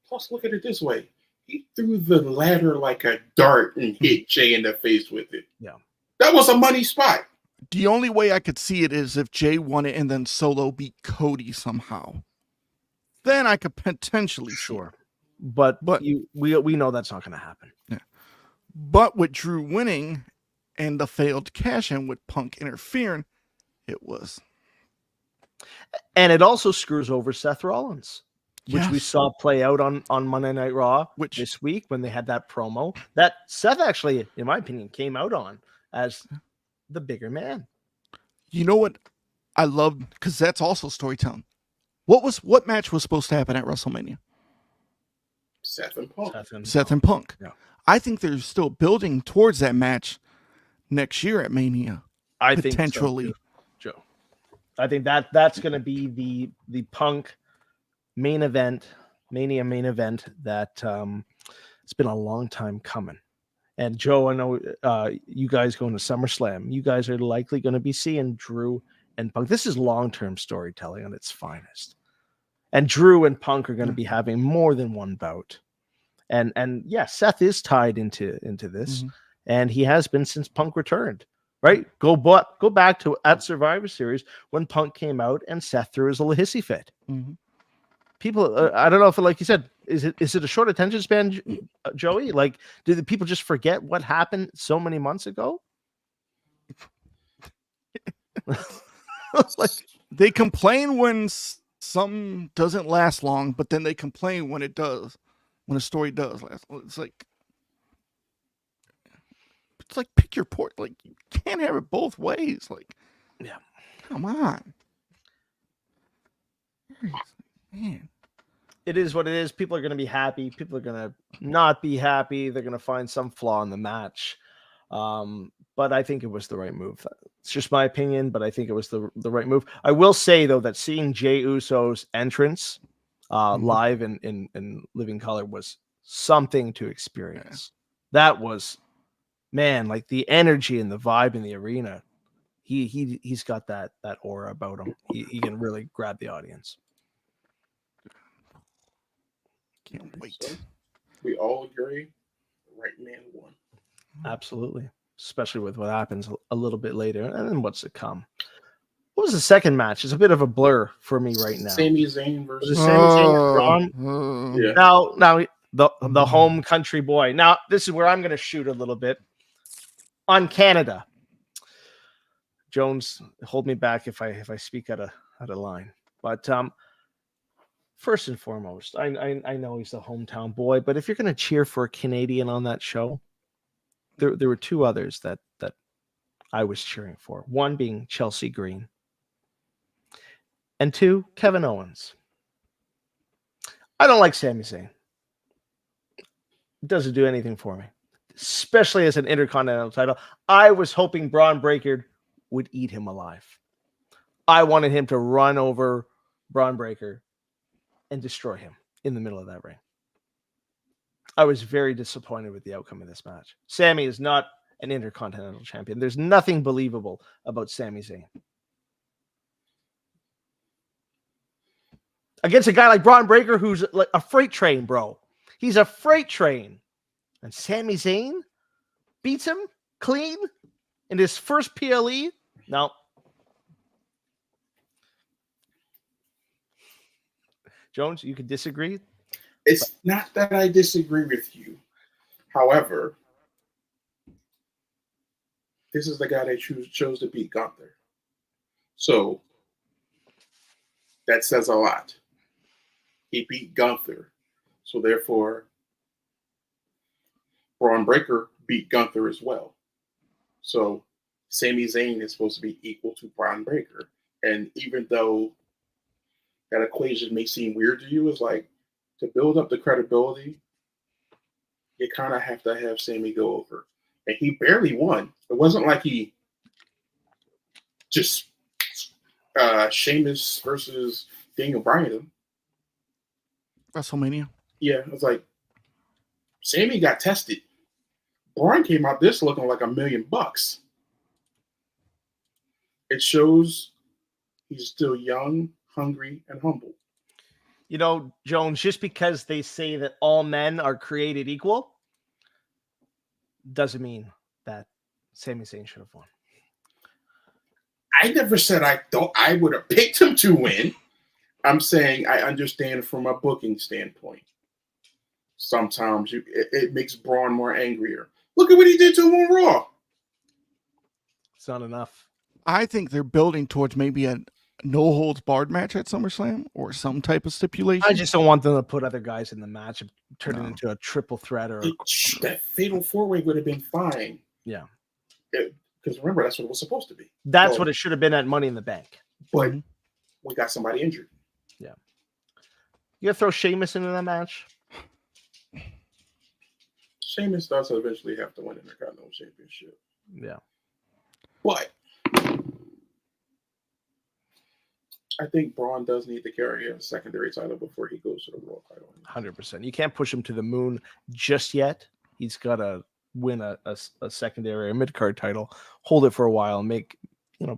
Plus, look at it this way. He threw the ladder like a dart and hit Jay in the face with it. Yeah. That was a money spot. the only way I could see it is if Jay won it and then Solo beat Cody somehow. Then I could potentially see it. But But- we know that's not going to happen. But with Drew winning and the failed cash in with Punk interfering, it was. And it also screws over Seth Rollins, which we Yes. saw play out on Monday Night Raw Which- this week when they had that promo that Seth actually, in my opinion, came out on as the bigger man. You know what I love? Because that's also storytelling. What match was supposed to happen at WrestleMania? Seth and Punk. Seth and Punk. Yeah. I think they're still building towards that match next year at Mania. I think so, Potentially. too, Joe. I think that's going to be the Punk main event, Mania main event that it's been a long time coming. And Joe, I know you guys going to SummerSlam. You guys are likely going to be seeing Drew and Punk. This is long-term storytelling on its finest. And Drew and Punk are going to be having more than one bout. And yeah, Seth is tied into this, Mhm. and he has been since Punk returned. Right? Go back to at Survivor Series when Punk came out and Seth threw his little hissy fit. Mhm. People, I don't know if, like you said, is it a short attention span, Joey? Like, do the people just forget what happened so many months ago? Like, they complain when something doesn't last long, but then they complain when it does, when a story does last. It's like pick your port. Like, you can't have it both ways. Like, Yeah. come on, man. It is what it is. People are going to be happy. People are going to not be happy. They're going to find some flaw in the match. But I think it was the right move. It's just my opinion, but I think it was the right move. I will say, though, that seeing Jey Uso's entrance live in living color was something to experience. That was, man, like the energy and the vibe in the arena. He's got that aura about him. He can really grab the audience. Can't wait. So, we all agree, the right man won. Absolutely. Especially with what happens a little bit later and then what's to come. What was the second match? It's a bit of a blur for me right now. Sami Zayn Was versus it Sami Zayn and Braun? yeah. Now the home country boy. Now this is where I'm going to shoot a little bit on Canada. Jones, hold me back if I speak out of line. But first and foremost, I know he's the hometown boy, but if you're going to cheer for a Canadian on that show, there were two others that I was cheering for. One being Chelsea Green, and two, Kevin Owens. I don't like Sami Zayn. It doesn't do anything for me, especially as an Intercontinental title. I was hoping Braun Breaker would eat him alive. I wanted him to run over Braun Breaker and destroy him in the middle of that ring. I was very disappointed with the outcome of this match. Sami is not an Intercontinental champion. There's nothing believable about Sami Zayn. against a guy like Braun Breaker, who's like a freight train, bro. He's a freight train. And Sami Zayn beats him clean in his first PLE. No. Jones, you could disagree. It's not that I disagree with you. However, this is the guy they chose to beat Gunther. So that says a lot. He beat Gunther. So therefore, Braun Breaker beat Gunther as well. So Sami Zayn is supposed to be equal to Braun Breaker. And even though that equation may seem weird to you, it's like to build up the credibility, you kind of have to have Sami go over. And he barely won. It wasn't like he just Sheamus versus Daniel Bryan. WrestleMania. Yeah, it was like Sami got tested. Braun came out this looking like $1 million. It shows he's still young, hungry, and humble. You know, Jones, just because they say that all men are created equal doesn't mean that Sami Zayn should have won. I never said I thought I would have picked him to win. I'm saying I understand from a booking standpoint. Sometimes it makes Braun more angrier. Look at what he did to him on Raw. It's not enough. I think they're building towards maybe a no-holds-barred match at SummerSlam or some type of stipulation. I just don't want them to put other guys in the match and turn it into a triple threat or That fatal four-way would have been fine. Yeah. Because remember, that's what it was supposed to be. That's what it should have been at Money in the Bank. But we got somebody injured. Yeah. You gonna throw Sheamus into that match? Sheamus does eventually have to win the Intercontinental Championship. Yeah. But I think Braun does need to carry a secondary title before he goes to the world title. 100%. You can't push him to the moon just yet. He's got to win a secondary or mid-card title, hold it for a while, and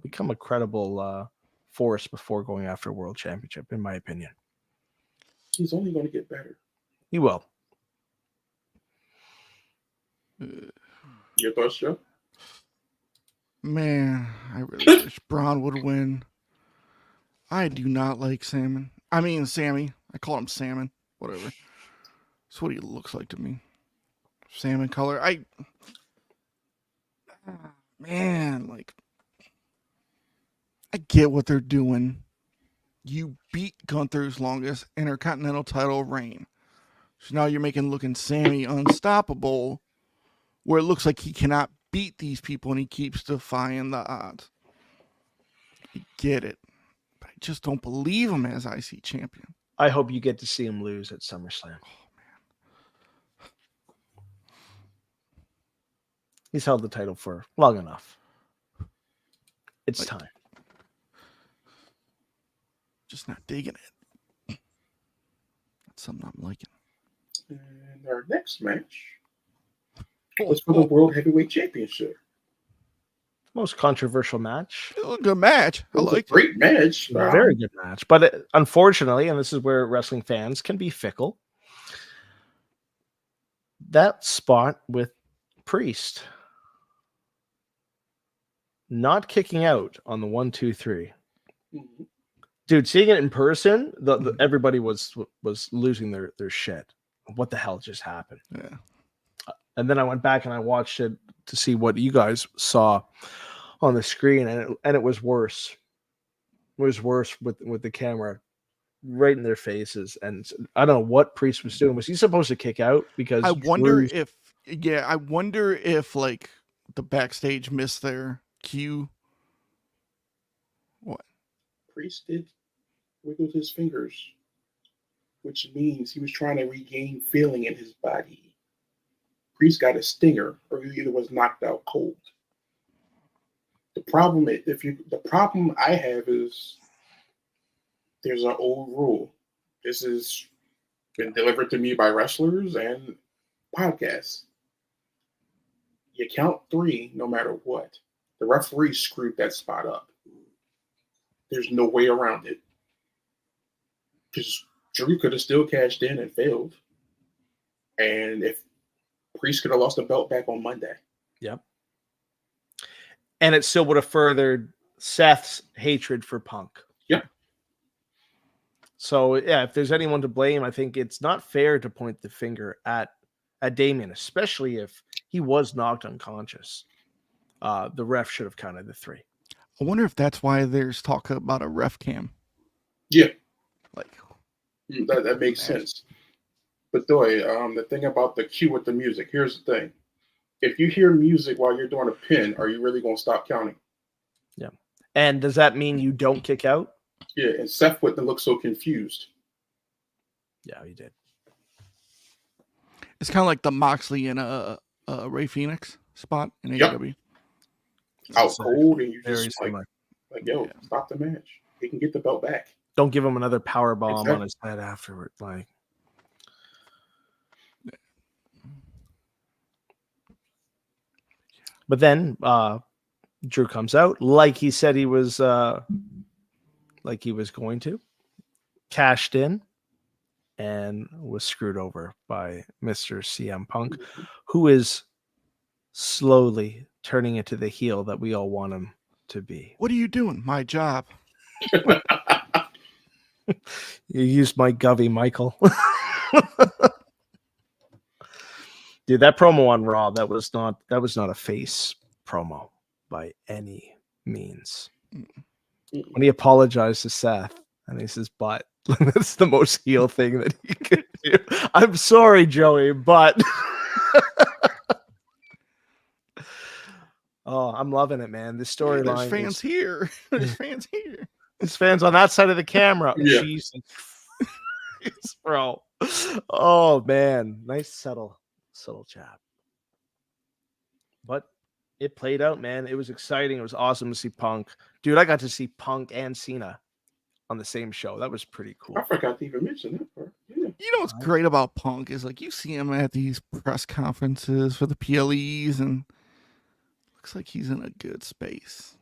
become a credible force before going after a world championship, in my opinion. He's only going to get better. He will. Your thoughts, Joe? Man, I really wish Braun would win. I do not like Sammy. I call him Salmon. Whatever. That's what he looks like to me. Salmon color. I get what they're doing. You beat Gunther's longest Intercontinental title reign. So now you're looking Sammy unstoppable, where it looks like he cannot beat these people and he keeps defying the odds. I get it. But I just don't believe him as IC champion. I hope you get to see him lose at SummerSlam. He's held the title for long enough. It's time. Just not digging it. That's something I'm liking. And our next match was for the World Heavyweight Championship. Most controversial match. It was a good match. I liked it. Great match. Very good match. But unfortunately, and this is where wrestling fans can be fickle, that spot with Priest not kicking out on the 1, 2, 3. Mm-hmm. Dude, seeing it in person, everybody was losing their shit. What the hell just happened? Yeah. And then I went back and I watched it to see what you guys saw on the screen, and it was worse. It was worse with the camera right in their faces. And I don't know what Priest was doing. Was he supposed to kick out? Because I wonder if like the backstage missed their cue. What? Priest wiggled his fingers, which means he was trying to regain feeling in his body. Priest got a stinger, or he either was knocked out cold. The problem I have is there's an old rule. This has been delivered to me by wrestlers and podcasts. You count 3 no matter what. The referee screwed that spot up. There's no way around it. Because Drew could have still cashed in and failed. And if Priest could have lost the belt back on Monday. Yep. And it still would have furthered Seth's hatred for Punk. Yeah. So, yeah, if there's anyone to blame, I think it's not fair to point the finger at Damien, especially if he was knocked unconscious. The ref should have counted the 3. I wonder if that's why there's talk about a ref cam. Yeah. Like that makes sense. But Doi, the thing about the cue with the music, here's the thing. If you hear music while you're doing a pin, are you really going to stop counting? Yeah. And does that mean you don't kick out? Yeah, and Seth wouldn't look so confused. Yeah, he did. it's kind of like the Moxley and Ray Phoenix spot in AEW. Out cold, and you Very just similar. like, yo, stop the match. He can get the belt back. Don't give him another power bomb on his head afterward. Like, but then Drew comes out like he said he was going to, cashed in, and was screwed over by Mr. CM Punk, who is slowly turning into the heel that we all want him to be. What are you doing? My job. You used my Govey, Michael. Dude, that promo on Raw, that was not a face promo by any means. When he apologized to Seth and he says, but that's the most heel thing that he could do. I'm sorry, Joey, but oh, I'm loving it, man. This storyline. There's fans here. There's fans here. There's fans on that side of the camera. Yeah. Jesus. Bro. Oh man. Nice subtle jab. But it played out, man. It was exciting. It was awesome to see Punk. Dude, I got to see Punk and Cena on the same show. That was pretty cool. I forgot to even mention that part. Yeah. You know what's great about Punk is like you see him at these press conferences for the PLEs and looks like he's in a good space.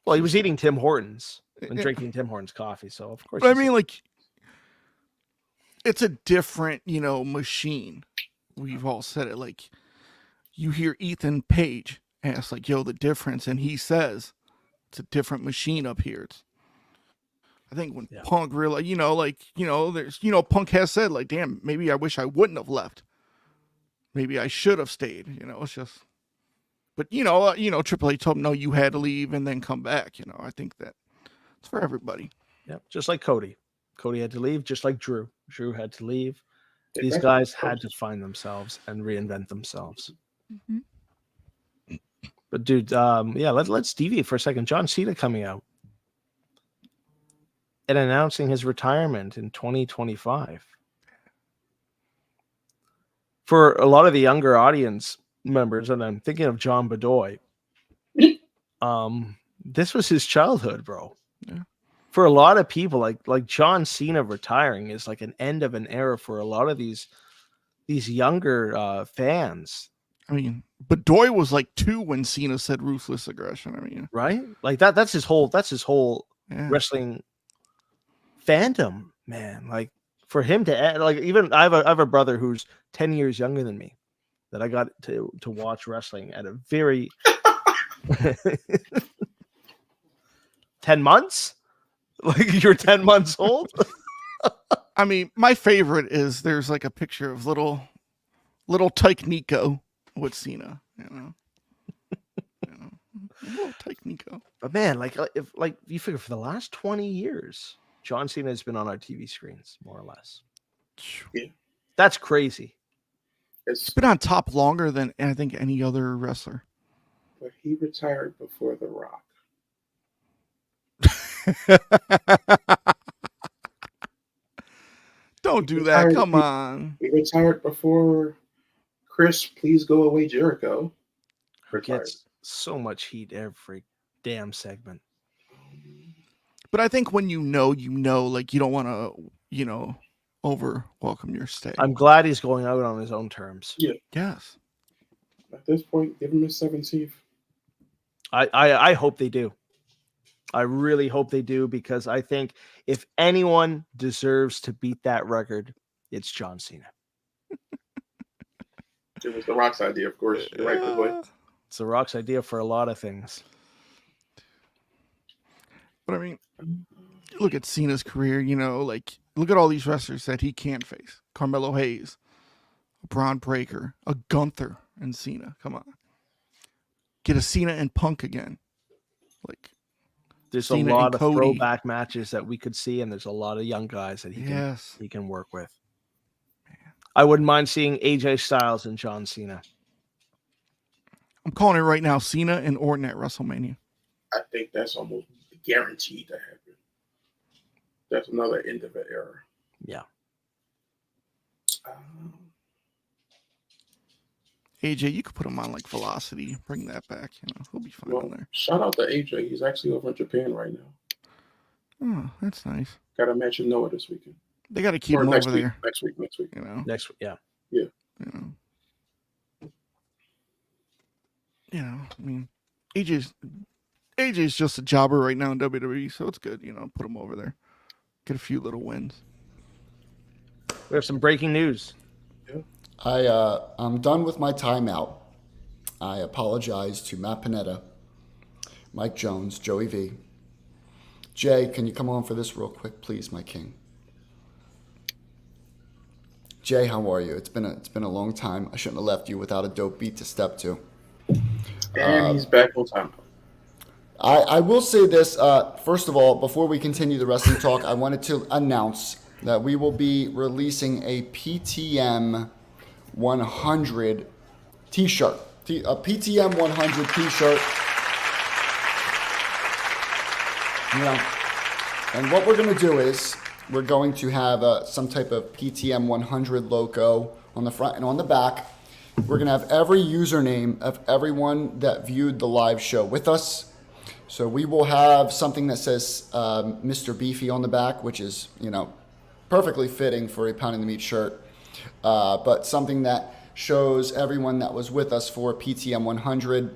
Well, he was eating Tim Hortons and drinking Tim Hortons coffee, so of course. But I mean, like, it's a different, machine. We've all said it. Like, you hear Ethan Page ask, like, yo, the difference, and he says it's a different machine up here. I think when Punk really, there's, Punk has said, like, damn, maybe I wish I wouldn't have left. Maybe I should have stayed. It's just. But, Triple H told him, no, you had to leave and then come back. I think that it's for everybody. Yeah, just like Cody. Cody had to leave, just like Drew. Drew had to leave. These guys had to find themselves and reinvent themselves. Mm-hmm. But, dude, let's deviate for a second. John Cena coming out and announcing his retirement in 2025. For a lot of the younger audience members, and I'm thinking of John Bedoy. This was his childhood, bro. Yeah. For a lot of people, like John Cena retiring is like an end of an era for a lot of these younger fans. I mean, Bedoy was like 2 when Cena said ruthless aggression. I mean, right? Like that's his whole wrestling fandom, man. Like for him to add, like even I have a brother who's 10 years younger than me that I got to watch wrestling at a very 10 months? Like you're 10 months old? I mean, my favorite is there's like a picture of little Tyke Nico with Cena, little Tyke Nico. But man, if you figure for the last 20 years, John Cena has been on our TV screens, more or less. Yeah. That's crazy. It's been on top longer than I think any other wrestler. But he retired before The Rock. Don't do that. Come on. He retired before Chris, Please Go Away, Jericho. Gets so much heat every damn segment. But I think when like you don't want to, over welcome your stay. I'm glad he's going out on his own terms. Yeah. Yes. At this point, give him his 17th. I hope they do. I really hope they do, because I think if anyone deserves to beat that record, it's John Cena. It was The Rock's idea, of course. You're right, boy. It's The Rock's idea for a lot of things. But I mean, look at Cena's career, like look at all these wrestlers that he can't face. Carmelo Hayes, a Braun Breaker, a Gunther, and Cena. Come on. Get a Cena and Punk again. Like, there's Cena a lot and of Cody. throwback matches that we could see, and there's a lot of young guys that he can work with. Man. I wouldn't mind seeing AJ Styles and John Cena. I'm calling it right now, Cena and Orton at WrestleMania. I think that's almost guaranteed to happen. That's another end of an era. Yeah. AJ, you could put him on like Velocity, bring that back. He'll be fine on there. Shout out to AJ. He's actually over in Japan right now. Oh, that's nice. Got a match in Noah this weekend. They got to keep Or him next over week. there. Next week. Next, yeah. I mean, AJ's just a jobber right now in WWE, so it's good. Put him over there, get a few little wins. We have some breaking news. I'm done with my timeout. I apologize to Matt Panetta, Mike Jones, Joey V. Jay, can you come on for this real quick, please, my king? Jay, how are you? It's been a long time. I shouldn't have left you without a dope beat to step to. And he's back on time. I will say this. First of all, before we continue the wrestling talk, I wanted to announce that we will be releasing a PTM 100 t-shirt. A PTM 100 t-shirt. And what we're going to do is we're going to have some type of PTM 100 logo on the front and on the back. We're going to have every username of everyone that viewed the live show with us. So we will have something that says Mr. Beefy on the back, which is, perfectly fitting for a Pounding the Meat shirt. But something that shows everyone that was with us for PTM 100.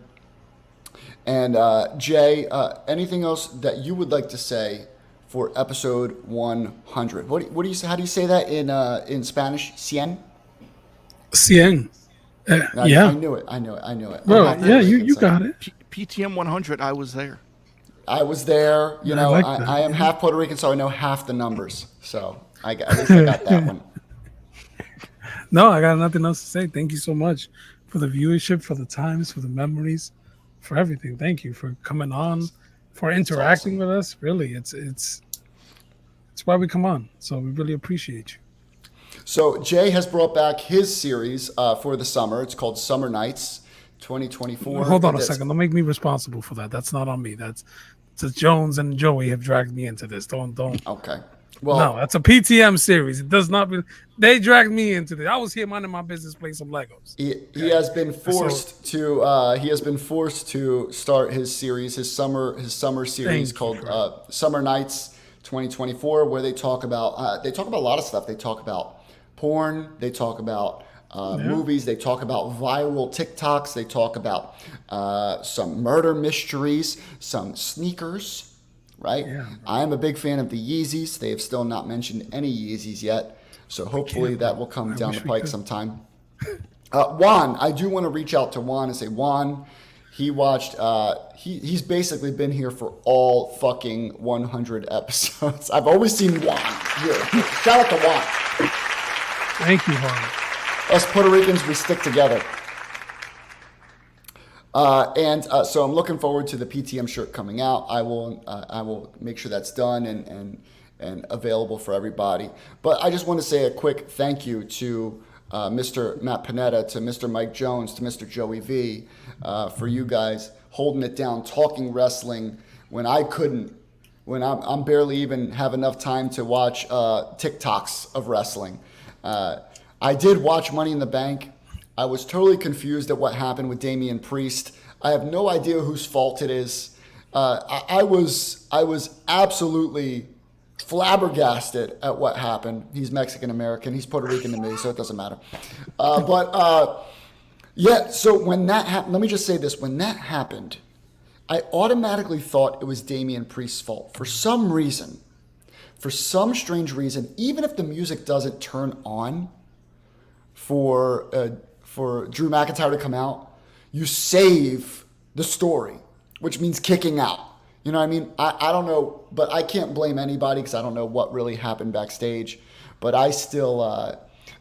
And Jay, anything else that you would like to say for episode 100? What do you say? How do you say that in Spanish? Cien? Cien. Yeah. I knew it. Bro, yeah, you got it. PTM 100, I was there. I was there. I am half Puerto Rican, so I know half the numbers. So at least I got that one. No, I got nothing else to say. Thank you so much for the viewership, for the times, for the memories, for everything. Thank you for coming on, for interacting with us. Really, it's why we come on. So we really appreciate you. So Jay has brought back his series for the summer. It's called Summer Nights 2024. Hold on a second. Don't make me responsible for that. That's not on me. That's Jones and Joey have dragged me into this. Don't. Okay. Well, no, that's a PTM series. It does not. They dragged me into this. I was here minding my business, playing some Legos. He has been forced to start his series, his summer series called Summer Nights 2024, where they talk about a lot of stuff. They talk about porn. They talk about movies. They talk about viral TikToks. They talk about some murder mysteries, some sneakers. Right? Yeah. I am a big fan of the Yeezys. They have still not mentioned any Yeezys yet. So hopefully that will come down the pike sometime. Juan, I do want to reach out to Juan and say, Juan, he watched, he's basically been here for all fucking 100 episodes. I've always seen Juan here. Shout out to Juan. Thank you, Juan. Us Puerto Ricans, we stick together. So I'm looking forward to the PTM shirt coming out. I will make sure that's done and available for everybody. But I just want to say a quick thank you to Mr. Matt Panetta, to Mr. Mike Jones, to Mr. Joey V, for you guys holding it down, talking wrestling when I couldn't, when I'm barely even have enough time to watch TikToks of wrestling. I did watch Money in the Bank. I was totally confused at what happened with Damian Priest. I have no idea whose fault it is. I was absolutely flabbergasted at what happened. He's Mexican American. He's Puerto Rican to me, so it doesn't matter. Yeah. So when that happened, let me just say this: when that happened, I automatically thought it was Damian Priest's fault for some reason. For some strange reason, even if the music doesn't turn on for Drew McIntyre to come out, you save the story, which means kicking out. You know what I mean? I don't know, but I can't blame anybody because I don't know what really happened backstage. But I still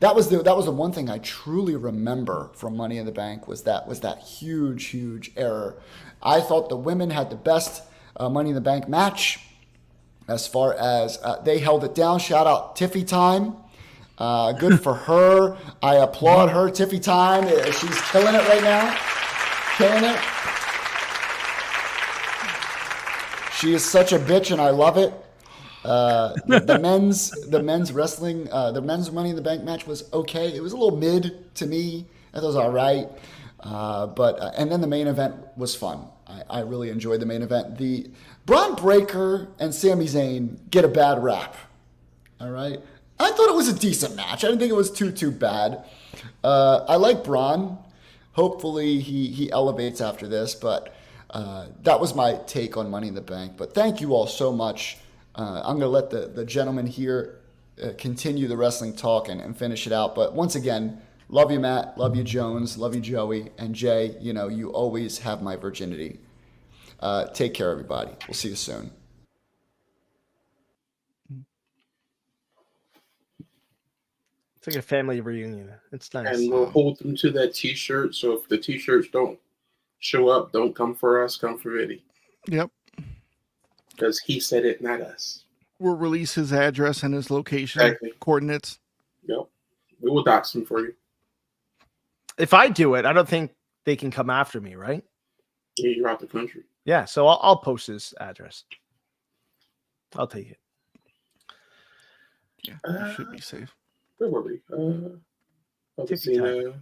that was the one thing I truly remember from Money in the Bank was that huge error. I thought the women had the best Money in the Bank match as far as they held it down. Shout out Tiffy Time. Good for her. I applaud her, Tiffy Time. She's killing it right now. Killing it. She is such a bitch, and I love it. The men's wrestling, the men's Money in the Bank match was okay. It was a little mid to me. I thought it was all right. And then the main event was fun. I really enjoyed the main event. The Braun Breaker and Sami Zayn get a bad rap. All right. I thought it was a decent match. I didn't think it was too bad. I like Braun. Hopefully he elevates after this, but that was my take on Money in the Bank. But thank you all so much. I'm going to let the gentleman here continue the wrestling talk and finish it out. But once again, love you, Matt. Love you, Jones. Love you, Joey. And Jay, you always have my virginity. Take care, everybody. We'll see you soon. It's like a family reunion. It's nice. And we'll hold them to that T-shirt. So if the T-shirts don't show up, don't come for us, come for Eddie. Yep. Because he said it, not us. We'll release his address and his location coordinates. Yep. We will dox him for you. If I do it, I don't think they can come after me, right? Yeah, you're out the country. Yeah, so I'll post his address. I'll take it. Yeah, you should be safe. Where were we? Cena.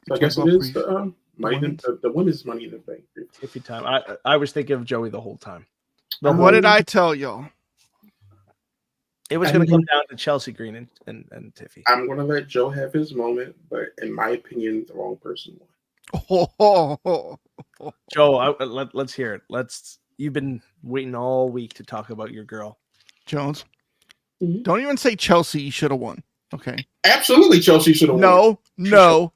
So I guess it is the women's Money in the Bank. Tiffy Time. I was thinking of Joey the whole time. What did I tell y'all? It was going to come down to Chelsea Green and Tiffy. I'm going to let Joe have his moment, but in my opinion, the wrong person won. Joe, let's hear it. You've been waiting all week to talk about your girl. Jones, don't even say Chelsea should have won. Okay. Absolutely, Chelsea should have won. No.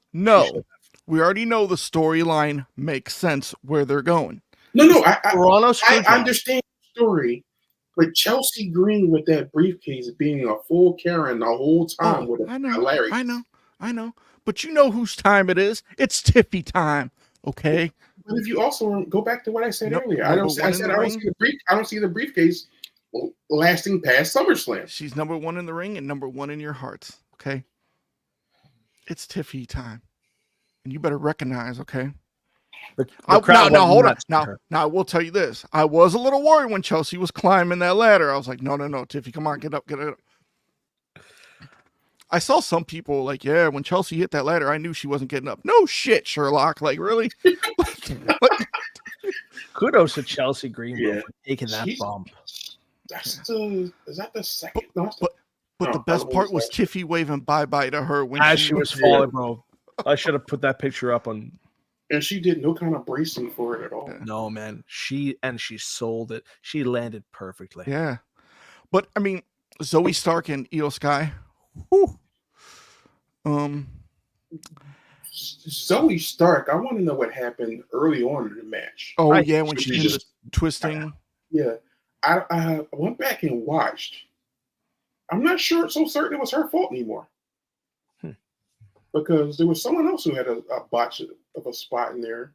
We already know the storyline makes sense where they're going. No. I understand the story, but Chelsea Green with that briefcase being a full Karen the whole time would have been hilarious. I know. But you know whose time it is. It's Tiffy time. Okay. But if you also go back to what I said earlier, I don't see the briefcase lasting past SummerSlam. She's number one in the ring and number one in your hearts. Okay. It's Tiffy time. And you better recognize, okay? Now, hold on. Now, I will tell you this. I was a little worried when Chelsea was climbing that ladder. I was like, no, Tiffy, come on, get up. I saw some people like, yeah, when Chelsea hit that ladder, I knew she wasn't getting up. No shit, Sherlock. Like, really? Kudos to Chelsea Green for taking that bump. Is that the second? But the best part was Tiffy waving bye-bye to her when she was falling, bro. I should have put that picture up on. And she did no kind of bracing for it at all. No, man. She sold it. She landed perfectly. Yeah. But, I mean, Zoe Stark and Io Sky. Whew. Zoe Stark, I want to know what happened early on in the match. Oh, yeah, when she did the twisting. Yeah. I went back and watched. I'm not so certain it was her fault anymore. Because there was someone else who had a botch of a spot in there.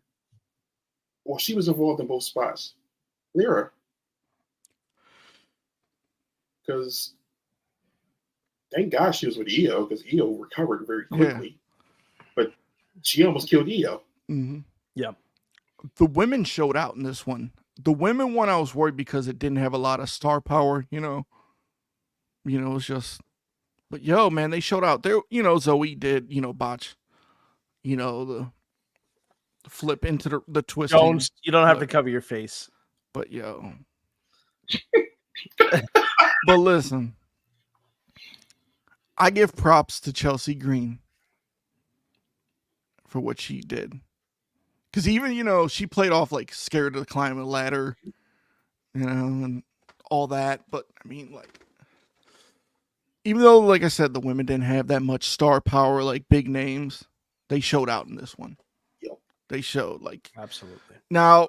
Well, she was involved in both spots. Lyra. Because thank God she was with Io, because Io recovered very quickly. Yeah. But she almost killed Io. Mm-hmm. Yep. The women showed out in this one. The women one, I was worried because it didn't have a lot of star power, it was just, but man, they showed out there. Zoe did, botch, the flip into the twist. Jones, you don't have to cover your face. But but listen, I give props to Chelsea Green for what she did. Because even, she played off like scared to climb a ladder, and all that. But I mean, like, even though, like I said, the women didn't have that much star power, like big names, they showed out in this one. Yep. They showed, like, Absolutely. now,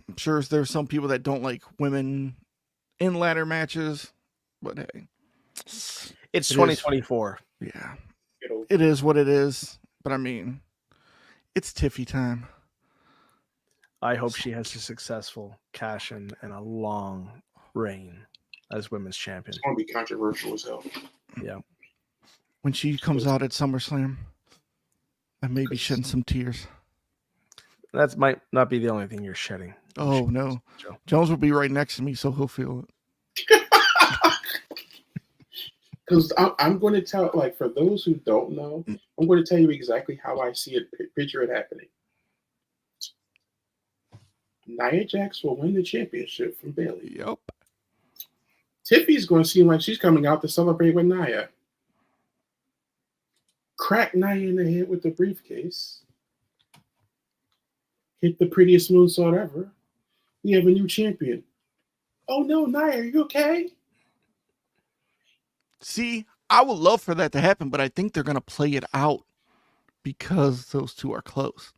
I'm sure there's some people that don't like women in ladder matches, but hey. It's It 2024. Yeah. You know, It is what it is. But I mean, it's Tiffy time. I hope she has a successful cash in and a long reign as women's champion. it's going to be controversial as hell. Yeah. When she comes out at SummerSlam, I may be shedding some tears. That might not be the only thing you're shedding. Oh, no. Joe. Jones will be right next to me, so he'll feel it. Because I'm going to tell, like, for those who don't know, I'm going to tell you exactly how I see it, picture it happening. Nia Jax will win the championship from Bayley. Yep. Tiffy's going to seem like she's coming out to celebrate with Nia. Crack Nia in the head with the briefcase. Hit the prettiest moonsault ever. We have a new champion. Oh no, Nia, are you okay? See, I would love for that to happen, but I think they're going to play it out because those two are close.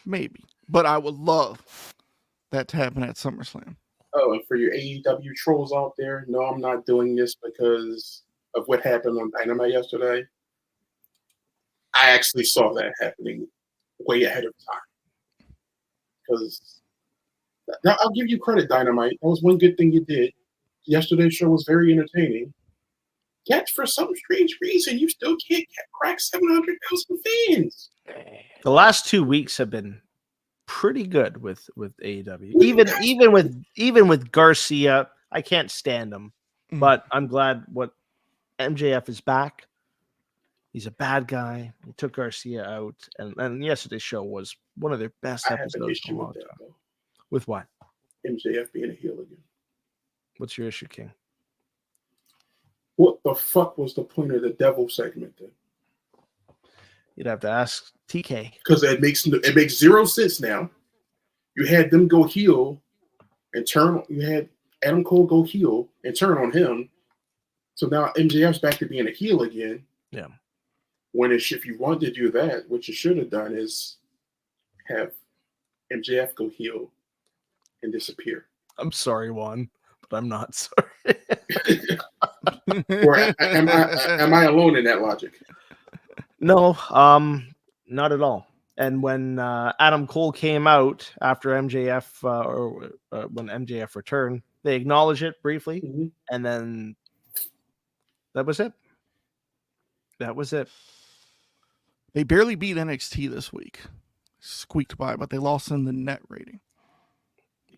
Maybe. But I would love that to happen at SummerSlam. Oh, and for your AEW trolls out there, no, I'm not doing this because of what happened on Dynamite yesterday. I actually saw that happening way ahead of time. Because now I'll give you credit, Dynamite. That was one good thing you did. Yesterday's show was very entertaining. Yet, for some strange reason, you still can't crack 700,000 fans. The last 2 weeks have been pretty good with AEW. Even with Garcia, I can't stand him, but I'm glad what MJF is back. He's a bad guy. He took Garcia out, and yesterday's show was one of their best I have an episodes in issue a long with that, time. though. With what? MJF being a heel again. What's your issue, King? What the fuck was the point of the devil segment then? You'd have to ask TK. Because it makes zero sense now. You had them go heel and turn. You had Adam Cole go heel and turn on him. So now MJF's back to being a heel again. Yeah. When if you wanted to do that, what you should have done is have MJF go heel and disappear. I'm sorry, Juan, but I'm not sorry. Or am I alone in that logic? No, not at all. And when Adam Cole came out after MJF when MJF returned, they acknowledged it briefly, and then that was it. That was it. They barely beat NXT this week. Squeaked by, but they lost in the net rating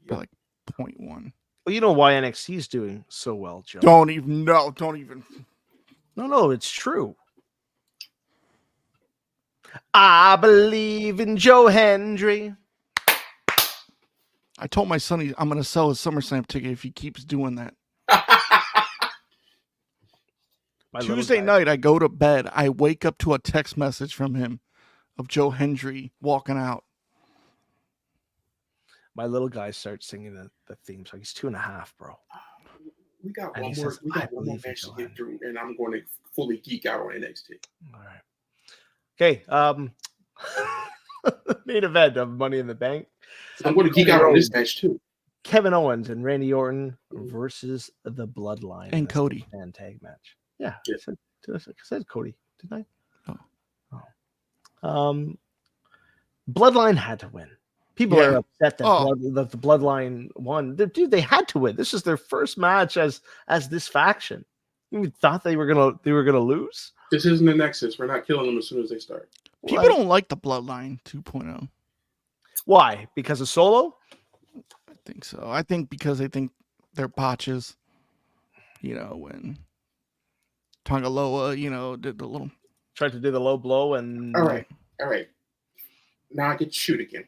by like 0.1. Well, you know why NXT is doing so well, Joe. Don't even. No, it's true. I believe in Joe Hendry. I told my son I'm going to sell his SummerSlam ticket if he keeps doing that. Tuesday night, I go to bed. I wake up to a text message from him of Joe Hendry walking out. My little guy starts singing the theme song. He's 2.5, bro. We got And one he more. says, We "I got one more believe in match to Joe get through, and I'm going to fully geek out on NXT. All right. Okay. Main event of Money in the Bank. I'm going to geek out on this match too. Kevin Owens and Randy Orton versus the Bloodline And Cody. And tag match. Yeah. Yeah. I said Cody, didn't I? Oh. Bloodline had to win. People are upset that, Oh. the Bloodline won. Dude, they had to win. This is their first match as this faction. You thought they were gonna lose? This isn't the Nexus. We're not killing them as soon as they start. People don't like the Bloodline 2.0. Why? Because of Solo? I think so. I think because they think they're botches. When Tangaloa, did the little... Tried to do the low blow and... All right. Now I get to shoot again.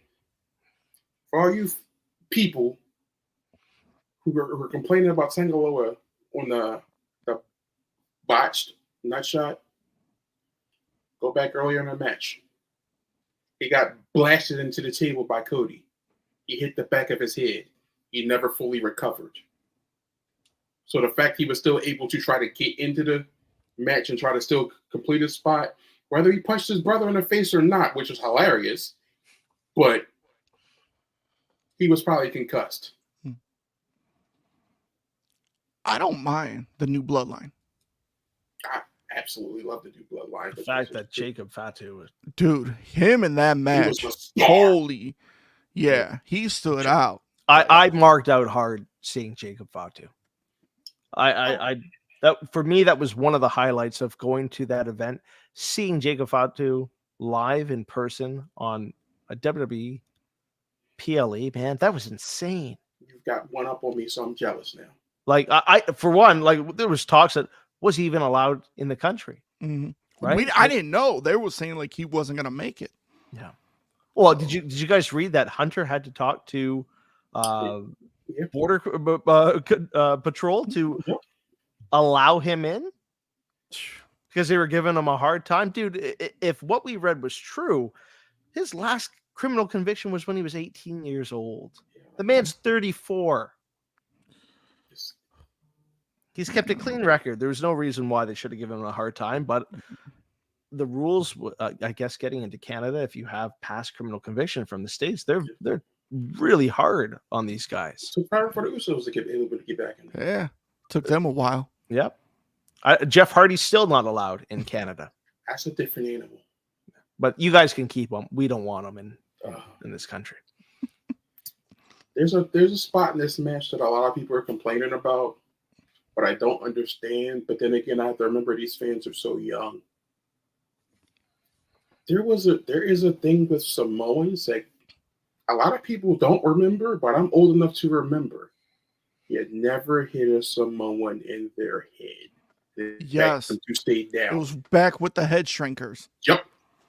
For all you people who were complaining about Tangaloa on the botched nut shot, go back earlier in the match. He got blasted into the table by Cody. He hit the back of his head. He never fully recovered. So the fact he was still able to try to get into the match and try to still complete his spot, whether he punched his brother in the face or not, which was hilarious, but he was probably concussed. I don't mind the new bloodline. I absolutely love the new bloodline. The fact that Jacob Fatu was Dude, him in that match, holy, yeah, he stood out. I marked out hard seeing Jacob Fatu. I that for me that was one of the highlights of going to that event, seeing Jacob Fatu live in person on a WWE PLE, man, that was insane. You've got one up on me, so I'm jealous now. Like I for one, like there was talks that was he even allowed in the country, Mhm. right? I didn't know. They were saying like he wasn't gonna make it. Yeah. Well, did you guys read that Hunter had to talk to border patrol to allow him in because they were giving him a hard time? Dude, if what we read was true, his last criminal conviction was when he was 18 years old. The man's 34. He's kept a clean record. There was no reason why they should have given him a hard time, but the rules, I guess, getting into Canada, if you have past criminal conviction from the States, they're really hard on these guys. So prior for the Usos to get able to get back in. Yeah, took them a while. Yep. Jeff Hardy's still not allowed in Canada. That's a different animal. But you guys can keep them. We don't want them in this country. There's a spot in this match that a lot of people are complaining about, but I don't understand. But then again, I have to remember these fans are so young. There is a thing with Samoans that a lot of people don't remember, but I'm old enough to remember. You never hit a Samoan in their head. Yes, to stay down. It was back with the head shrinkers. Yep,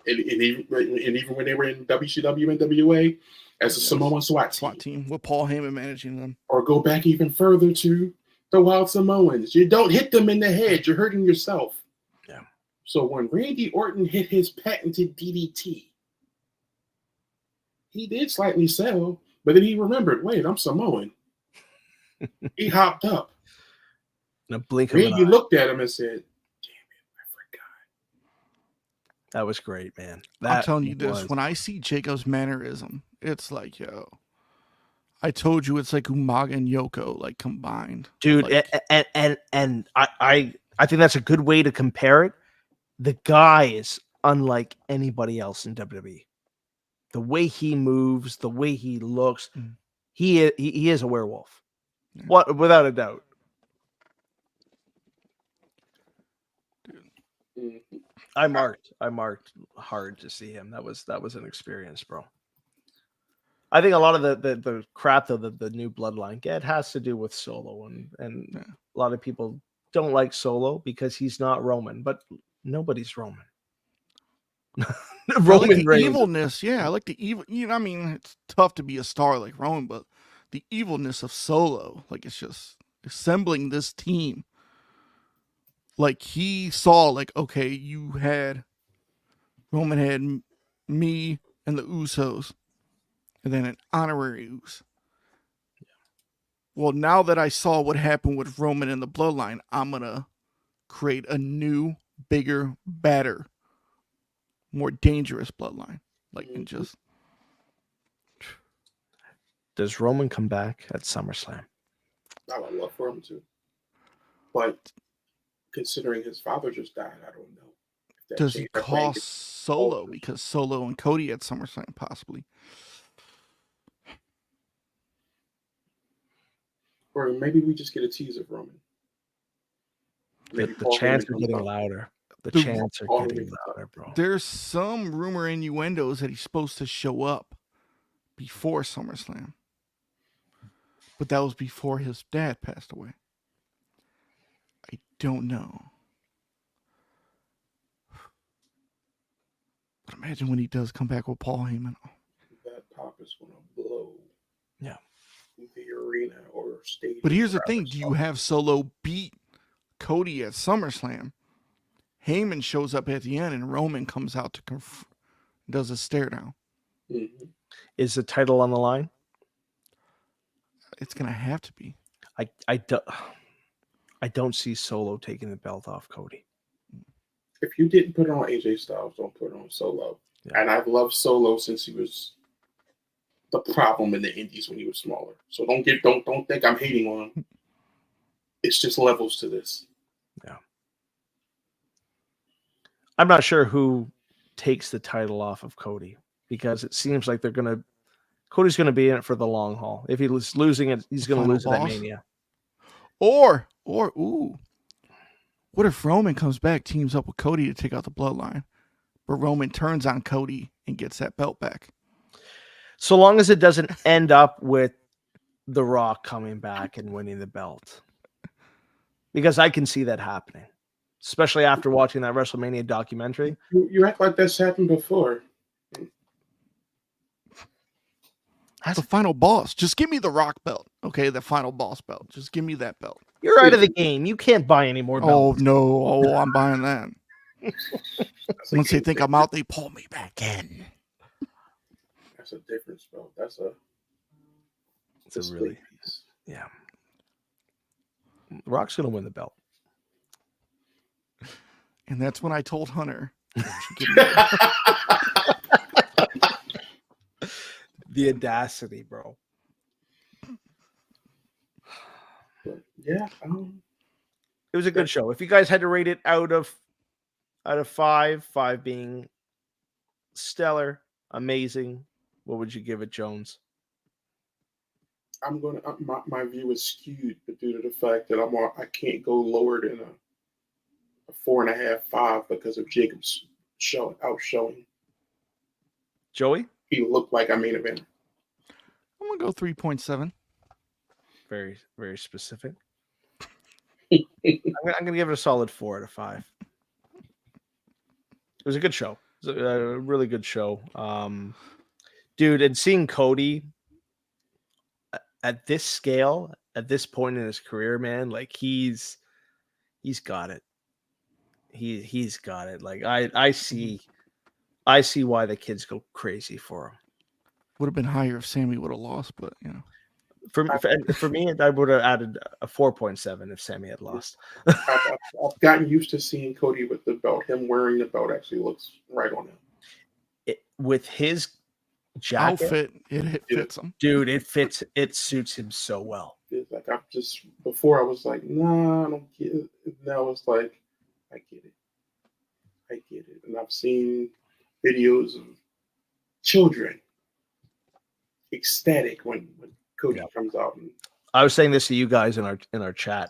and even when they were in WCW and WA as a Samoan SWAT team with Paul Heyman managing them. Or go back even further to the Wild Samoans. You don't hit them in the head. You're hurting yourself. Yeah. So when Randy Orton hit his patented DDT, he did slightly sell, but then he remembered, wait, I'm Samoan. He hopped up. In a blink of an eye. Randy looked at him and said, damn it, I forgot. That was great, man. I'm telling you this, when I see Jacob's mannerism, it's like, yo, I told you it's like Umaga and Yoko, like combined. Dude, like, and I think that's a good way to compare it. The guy is unlike anybody else in WWE. The way he moves, the way he looks, he is a werewolf. Yeah. What, without a doubt. Mm-hmm. I marked hard to see him. That was an experience, bro. I think a lot of the crap that the new bloodline get has to do with Solo, and Yeah. a lot of people don't like Solo because he's not Roman, but nobody's Roman. Roman Reigns. the evilness, yeah, I like the evil. You know, I mean, it's tough to be a star like Roman, but the evilness of Solo, like it's just assembling this team. Like he saw, like, okay, you had Roman had me and the Usos, and then an honorary Us. Well, now that I saw what happened with Roman and the Bloodline, I'm gonna create a new, bigger, badder, more dangerous bloodline. Like, and just. Does Roman come back at SummerSlam? I would love for him to. But considering his father just died, I don't know. if that Does he changed. That cost might Solo? Because Solo and Cody at SummerSlam, possibly. Or maybe we just get a tease of Roman. Maybe The Paul chants Heyman are comes getting out. louder. The The- chants are Paul getting Heyman. louder, bro. There's some rumor innuendos that he's supposed to show up before SummerSlam. But that was before his dad passed away. I don't know. But imagine when he does come back with Paul Heyman. That pop is going to blow. Yeah. The arena or stadium. But here's the thing. wherever Do you it's have Solo beat Cody at SummerSlam? Heyman shows up at the end and Roman comes out to does a stare down. Mhm. Is the title on the line? It's gonna have to be. I don't see Solo taking the belt off Cody. If you didn't put it on AJ Styles, don't put it on Solo. Yeah. And I've loved Solo since he was the problem in the Indies when he was smaller. So don't think I'm hating on him. It's just levels to this. Yeah. I'm not sure who takes the title off of Cody because it seems like Cody's gonna be in it for the long haul. If he's losing it, he's gonna Final lose it at boss? Mania. Or what if Roman comes back, teams up with Cody to take out the bloodline, but Roman turns on Cody and gets that belt back? So long as it doesn't end up with The Rock coming back and winning the belt. Because I can see that happening. Especially after watching that WrestleMania documentary. You act like that's happened before. The final boss. Just give me the Rock belt. Okay, the final boss belt. Just give me that belt. You're out of the game. You can't buy any more belts. Oh, no. Oh, I'm buying that. That's a Once they game think changer. I'm out, they pull me back in. That's a difference, bro. It's It's a split really, piece. yeah. Rock's going to win the belt. And that's when I told Hunter. The audacity, bro. But yeah, It was a good show. If you guys had to rate it out of 5 being stellar, amazing, what would you give it, Jones? I'm gonna. My view is skewed, but due to the fact that I can't go lower than a 4.5, 5 because of Jacob's outshowing. Joey? He looked like a main event. I'm going to go 3.7. Very, very specific. I'm going to give it a solid 4 out of 5. It was a good show. It was a really good show. Dude, and seeing Cody at this scale, at this point in his career, man, like he's got it. He's got it. Like I see why the kids go crazy for him. Would have been higher if Sammy would have lost, but you know. For me, I would have added a 4.7 if Sammy had lost. I've gotten used to seeing Cody with the belt. Him wearing the belt actually looks right on him. With his jacket, Outfit, it fits him. dude, it suits him so well. It's like before I was like, nah, I don't get it. Now it's like, I get it. And I've seen videos of children ecstatic when Cody comes out. And I was saying this to you guys in our chat.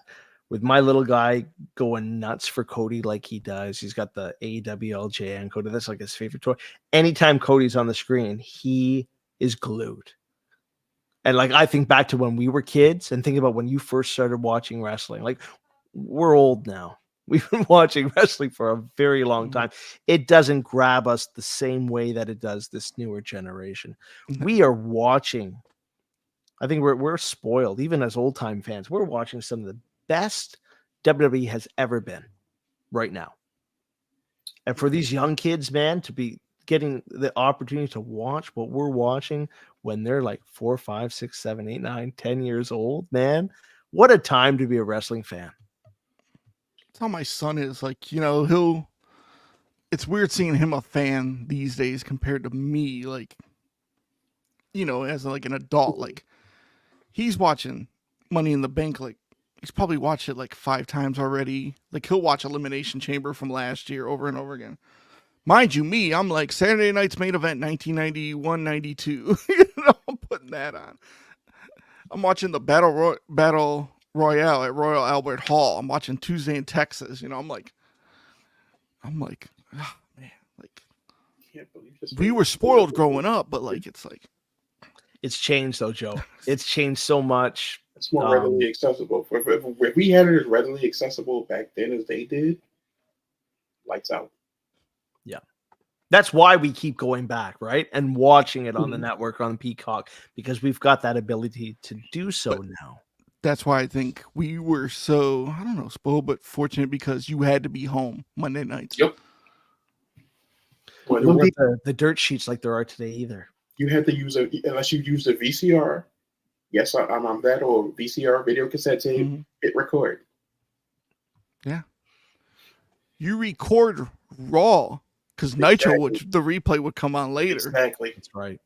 With my little guy going nuts for Cody like he does, he's got the AWLJN Cody. That's like his favorite toy. Anytime Cody's on the screen, he is glued. And like I think back to when we were kids and think about when you first started watching wrestling. Like we're old now. We've been watching wrestling for a very long time. It doesn't grab us the same way that it does this newer generation. We are watching. I think we're spoiled, even as old time fans. We're watching some of the best WWE has ever been right now. And for these young kids, man, to be getting the opportunity to watch what we're watching when they're like 4, 5, 6, 7, 8, 9, 10 years old, man, what a time to be a wrestling fan. That's how my son is. Like, you know, it's weird seeing him a fan these days compared to me, like, you know, as like an adult. Like, he's watching Money in the Bank, like, he's probably watched it like 5 times already. Like, he'll watch Elimination Chamber from last year over and over again. Mind you, me, I'm like Saturday Night's Main Event 1991, 92. You know, I'm putting that on. I'm watching the Battle Royale at Royal Albert Hall. I'm watching Tuesday in Texas. You know, I'm like, oh, man, like, can't believe this. we were spoiled growing up, but like, it's like, It's changed though, Joe. It's changed so much. It's more readily accessible. If we had it as readily accessible back then as they did, lights out. Yeah. That's why we keep going back, right? And watching it on the network, on Peacock, because we've got that ability to do so now. That's why I think we were so, I don't know, spoiled, but fortunate because you had to be home Monday nights. Yep. There weren't the dirt sheets like there are today either. You had to use unless you used a VCR. Yes, I'm on that, or VCR video cassette tape. Mhm. Hit record. Yeah. You record raw because Nitro Exactly. the replay would come on later. Exactly. That's right.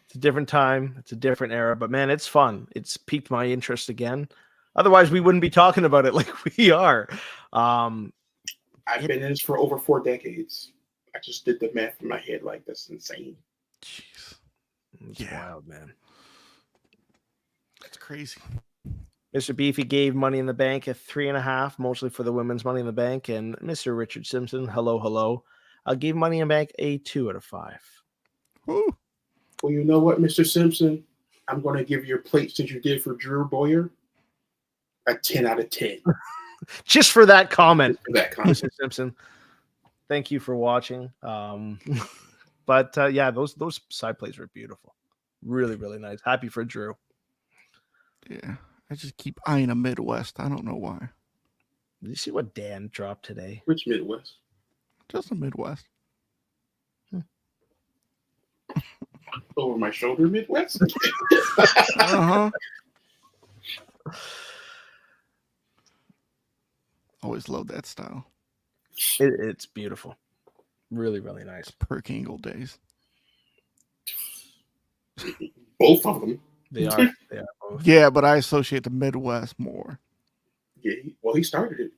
It's a different time. It's a different era, but man, it's fun. It's piqued my interest again. Otherwise, we wouldn't be talking about it like we are. I've been in this for over 4 decades. I just did the math in my head. Like, that's insane. Jeez. It's wild, man. That's crazy. Mr. Beefy gave Money in the Bank a 3.5, mostly for the women's Money in the Bank. And Mr. Richard Simpson, hello, gave Money in the Bank a 2 out of 5. Woo. Well, you know what, Mr. Simpson? I'm going to give your plate, since you did for Drew Boyer, a 10 out of 10. Just for that comment, For that comment. Mr. Simpson. Thank you for watching. But yeah, those side plays were beautiful. Really, really nice. Happy for Drew. Yeah. I just keep eyeing a Midwest. I don't know why. Did you see what Dan dropped today? Which Midwest? Just a Midwest. Over my shoulder Midwest? Uh-huh. Always love that style. It's beautiful. Really, really nice. Perk Angle days. Both of them. They are. They are both. Yeah, but I associate the Midwest more. Yeah, he started it.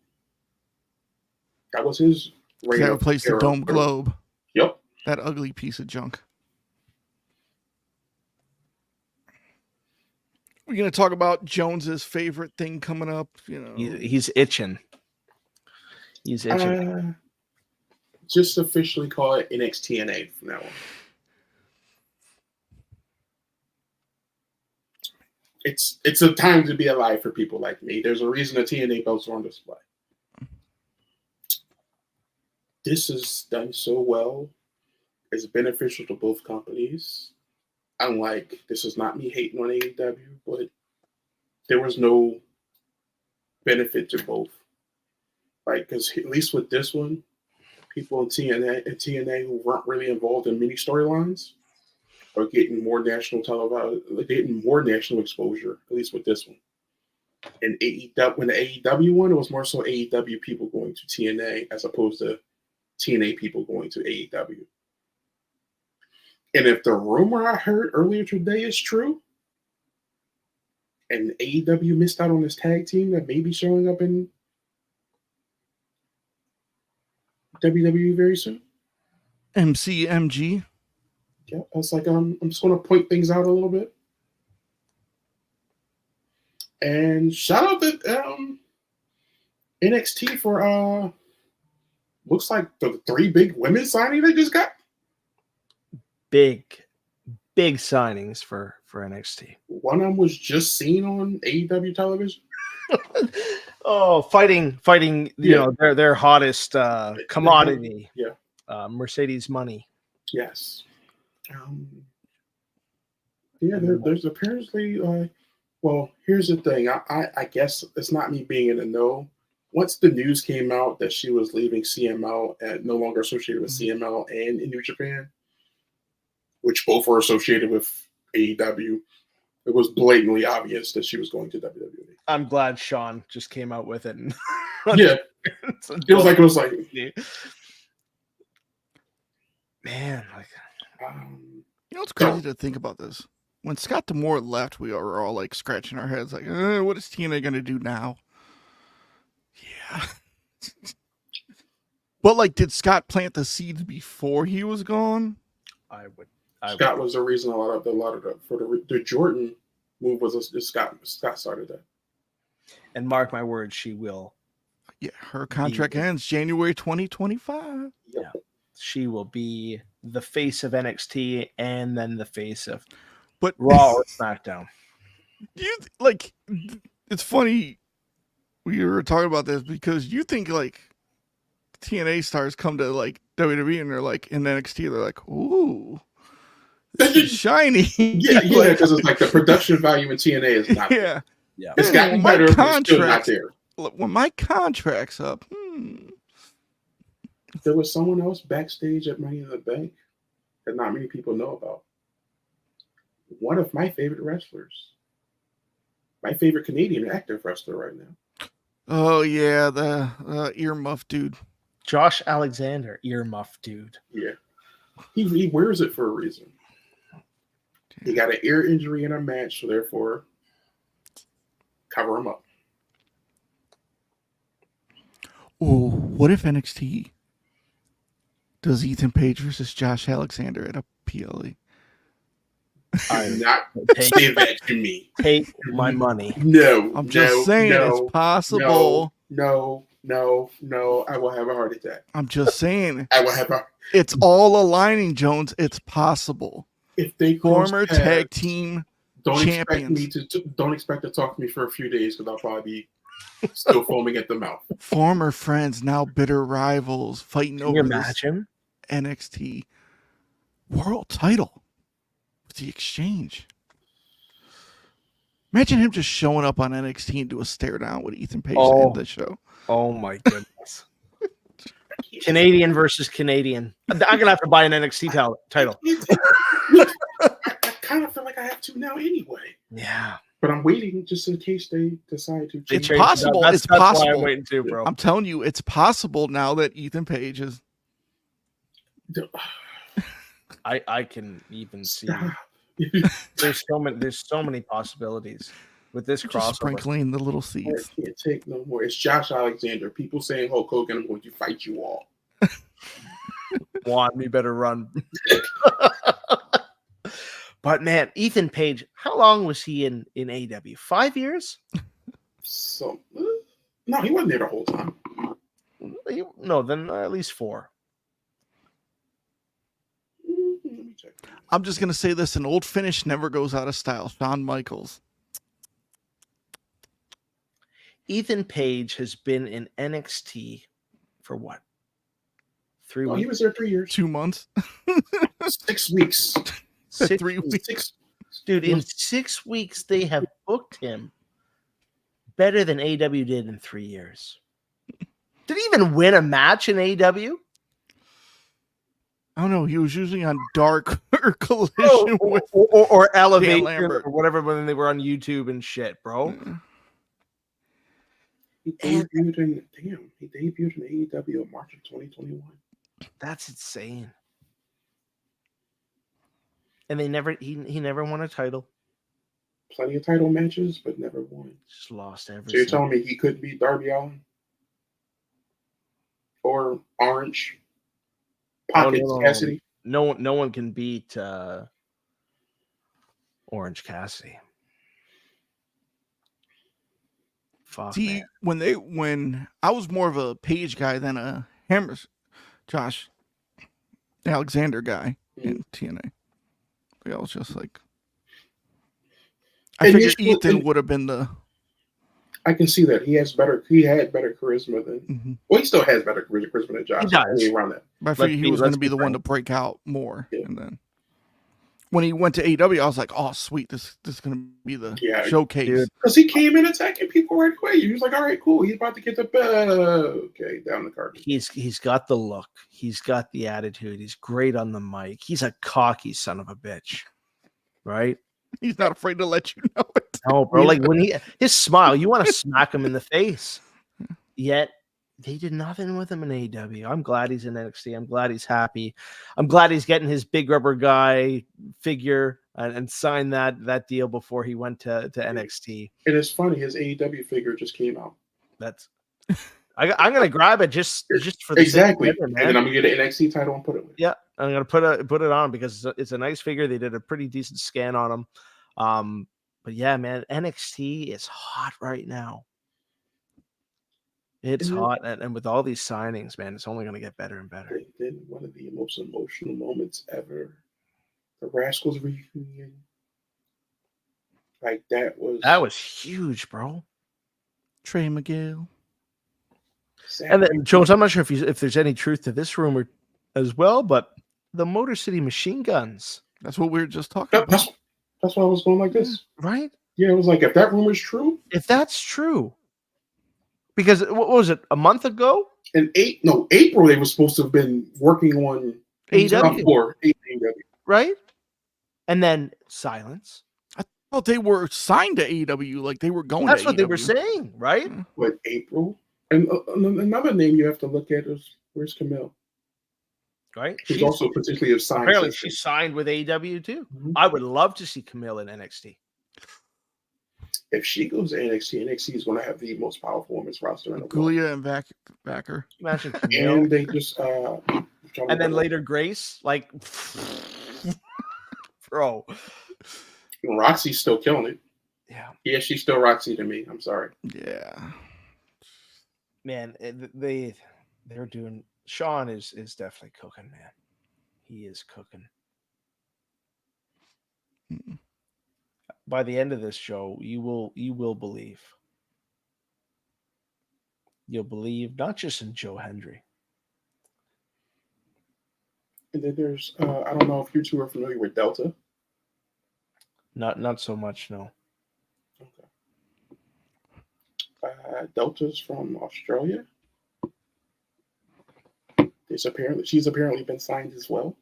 That was his reign. That replaced the Dome Globe. Yep. That ugly piece of junk. We're going to talk about Jones's favorite thing coming up. You know, He's itching. He's itching. Just officially call it NXTNA from now on. It's a time to be alive for people like me. There's a reason the TNA belts are on display. This is done so well. It's beneficial to both companies. Unlike, this is not me hating on AEW, but there was no benefit to both. Like, because at least with this one, people in TNA who weren't really involved in many storylines are getting more national getting more national exposure, at least with this one. And AEW, when the AEW one, it was more so AEW people going to TNA as opposed to TNA people going to AEW. And if the rumor I heard earlier today is true, and AEW missed out on this tag team that may be showing up in WWE very soon. MCMG. Yeah, it's like I'm just going to point things out a little bit. And shout out to NXT for looks like the 3 big women signing they just got. Big signings for NXT. One of them was just seen on AEW television. Oh, fighting! You know, their hottest commodity. Yeah. Mercedes money. Yes. There's apparently well, here's the thing. I guess it's not me being in the know. Once the news came out that she was leaving CML and no longer associated with CML and in New Japan, which both were associated with AEW, it was blatantly obvious that she was going to WWE. I'm glad Sean just came out with it. And Yeah. It was like man, like You know, it's crazy to think about this. When Scott D'Amore left, we were all like scratching our heads, like, what is TNA going to do now? Yeah. But like, did Scott plant the seeds before he was gone? Scott was the reason a lot of the Jordan move was Scott started that. And mark my words, she will. Yeah, her contract ends January 2025. Yeah, she will be the face of NXT and then the face of Raw or SmackDown. It's funny we were talking about this because you think like TNA stars come to like WWE and they're like in NXT, they're like, ooh, this is shiny. Yeah, because it's like the production value in TNA is not there. Yeah. It's gotten better, but it's still not there. When my contract's up, There was someone else backstage at Money in the Bank that not many people know about. One of my favorite wrestlers, my favorite Canadian active wrestler right now. Oh yeah, the earmuff dude. Josh Alexander, earmuff dude. Yeah, he wears it for a reason. He got an ear injury in a match, so therefore, cover him up. Oh, what if NXT does Ethan Page versus Josh Alexander at a PLE? Do not say that to me. Take my money. No, I'm just saying no, it's possible. No. I will have a heart attack. I'm just saying I will have a. it's all aligning, Jones. It's possible. If they cross Former paths, tag team don't champions. don't expect to talk to me for a few days because I'll probably be still foaming at the mouth. Former friends, now bitter rivals, fighting Can you over this imagine? NXT world title with the exchange. Imagine him just showing up on NXT and do a stare down with Ethan Page to end the show. Oh my goodness. Canadian versus Canadian. I'm gonna have to buy an NXT title. I kind of feel like I have to now anyway. Yeah. But I'm waiting just in case they decide to change. It's possible. That's It's why I'm possible. waiting too, bro. I'm telling you, it's possible now that Ethan Page is. I can even see. Stop. There's so many possibilities with this Just crossover. sprinkling the little I seeds. can't take no more. It's Josh Alexander. People saying Hulk Hogan, I'm going to fight you all. Juan, we better run. But man, Ethan Page, how long was he in AEW? 5 years? So, no, he wasn't there the whole time. No, then at least 4. Let me check. I'm just gonna say this: an old finish never goes out of style. Shawn Michaels. Ethan Page has been in NXT for what? 3 Oh, he weeks? was there 3 years. 2 months. 6 weeks. 6 3 weeks. Six. Dude, in 6 weeks, they have booked him better than AEW did in 3 years. Did he even win a match in AEW? I don't know. He was usually on Dark or Collision with. Or Elevation Lambert. or whatever when they were on YouTube and shit, bro. He debuted in AEW in March of 2021. That's insane. And they never he never won a title. Plenty of title matches, but never won. Just lost So you're everything. telling me he couldn't beat Darby Allin? Or Orange? Pockets Cassidy? No one can beat Orange Cassidy. Fuck, See, man. when I was more of a Page guy than a Josh Alexander guy in TNA. I was just like, I figured Ethan would have been the. I can see that he had better charisma than. Mhm. Well, he still has better charisma than Josh. He does. Around that. I figured he was going to be the one to break out more, and then when he went to AEW, I was like, "Oh, sweet! This is going to be the showcase." Dude. Because he came in attacking people right away. He was like, "All right, cool. He's about to get the down the card." He's got the look. He's got the attitude. He's great on the mic. He's a cocky son of a bitch, right? He's not afraid to let you know it. No, bro. Like when his smile, you want to smack him in the face. Yet they did nothing with him in AEW. I'm glad he's in NXT. I'm glad he's happy. I'm glad he's getting his big rubber guy figure and signed that deal before he went to NXT. And it's funny, his AEW figure just came out. That's I'm gonna grab it just for the exactly. sake of it, man. And then I'm gonna get an NXT title and put it with. Yeah, I'm gonna put it on because it's a nice figure. They did a pretty decent scan on him. But yeah, man, NXT is hot right now. It's hot, and with all these signings, man, it's only gonna get better and better. Then one of the most emotional moments ever, the Rascals reunion. Like that was huge, bro. Trey McGill. And then, Jones, I'm not sure if there's any truth to this rumor as well, but the Motor City Machine Guns. That's what we were just talking about. That's why I was going like this. Right? Yeah, it was like, if that rumor's true. If that's true. Because, what was it, a month ago? In April, they were supposed to have been working on AEW. AEW. right? And then silence. I thought they were signed to AEW, like they were going. That's to what they were AEW. saying, right? With April. And another name you have to look at is where's Camille? Right? She's also potentially a signed. apparently system. she's signed with AEW too. Mhm. I would love to see Camille in NXT. If she goes to NXT, NXT is going to have the most powerful women's roster in the world. Gulia and Vacker. Imagine Camille, And they just and then later Grace, like, bro. Roxy's still killing it. Yeah, She's still Roxy to me. I'm sorry. Yeah. man, they're doing. Sean is definitely cooking, man. He is cooking. Mm. By the end of this show, you will believe. You'll believe not just in Joe Hendry. And then there's I don't know if you two are familiar with Delta. Not so much, no. Okay. Delta's from Australia. She's apparently been signed as well.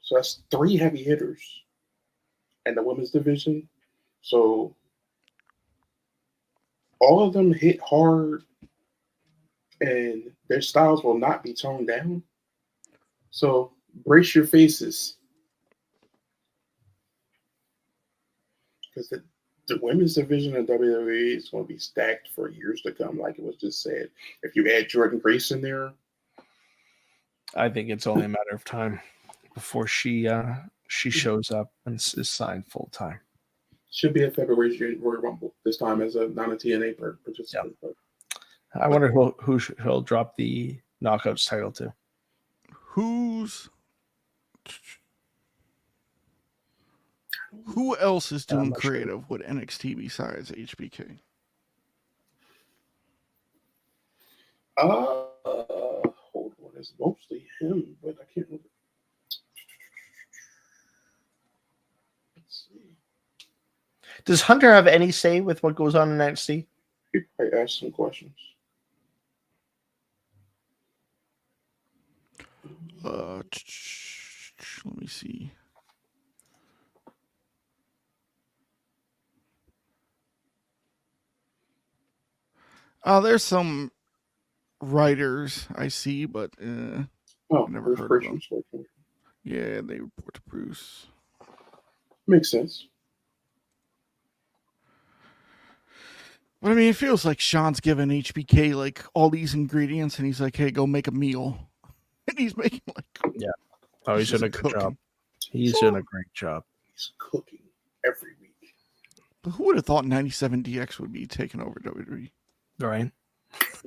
So that's 3 heavy hitters in the women's division. So all of them hit hard, and their styles will not be toned down. So brace your faces, because the women's division of WWE is going to be stacked for years to come. Like it was just said, if you add Jordan Grace in there, I think it's only a matter of time before she shows up and is signed full time. should be a February Royal Rumble this time as a non-TNA participant. Yeah. I wonder who he'll drop the Knockouts title to. Who else is doing not sure. creative with NXT besides HBK? Hold on, it's mostly him, but I can't remember. Let's see. Does Hunter have any say with what goes on in NXT? I asked some questions. Let me see. There's some writers I see, but never Bruce heard of Prichard's them. working. Yeah, they report to Bruce. Makes sense. But I mean, it feels like Sean's giving HBK like all these ingredients, and he's like, "Hey, go make a meal," and he's making like, Oh, he's doing a good job. He's doing a great job. He's cooking every week. But who would have thought 97 DX would be taking over WWE? Right?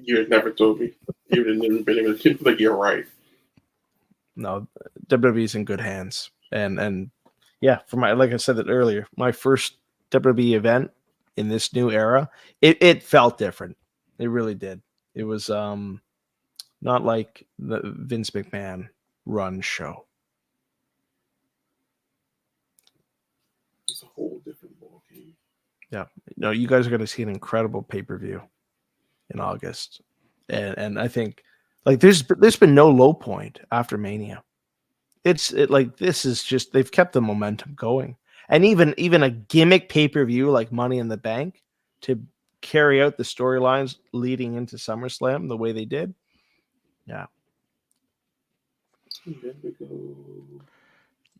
You had never told me. You would have never been able to like you're right. No, WWE's in good hands. And yeah, for like I said it earlier, my first WWE event in this new era, it felt different. It really did. It was not like the Vince McMahon run show. It's a whole different ballgame. Yeah. No, you guys are going to see an incredible pay-per-view in August. And I think like there's been no low point after Mania. This is just they've kept the momentum going. And even a gimmick pay-per-view like Money in the Bank to carry out the storylines leading into SummerSlam the way they did. Yeah. And then we go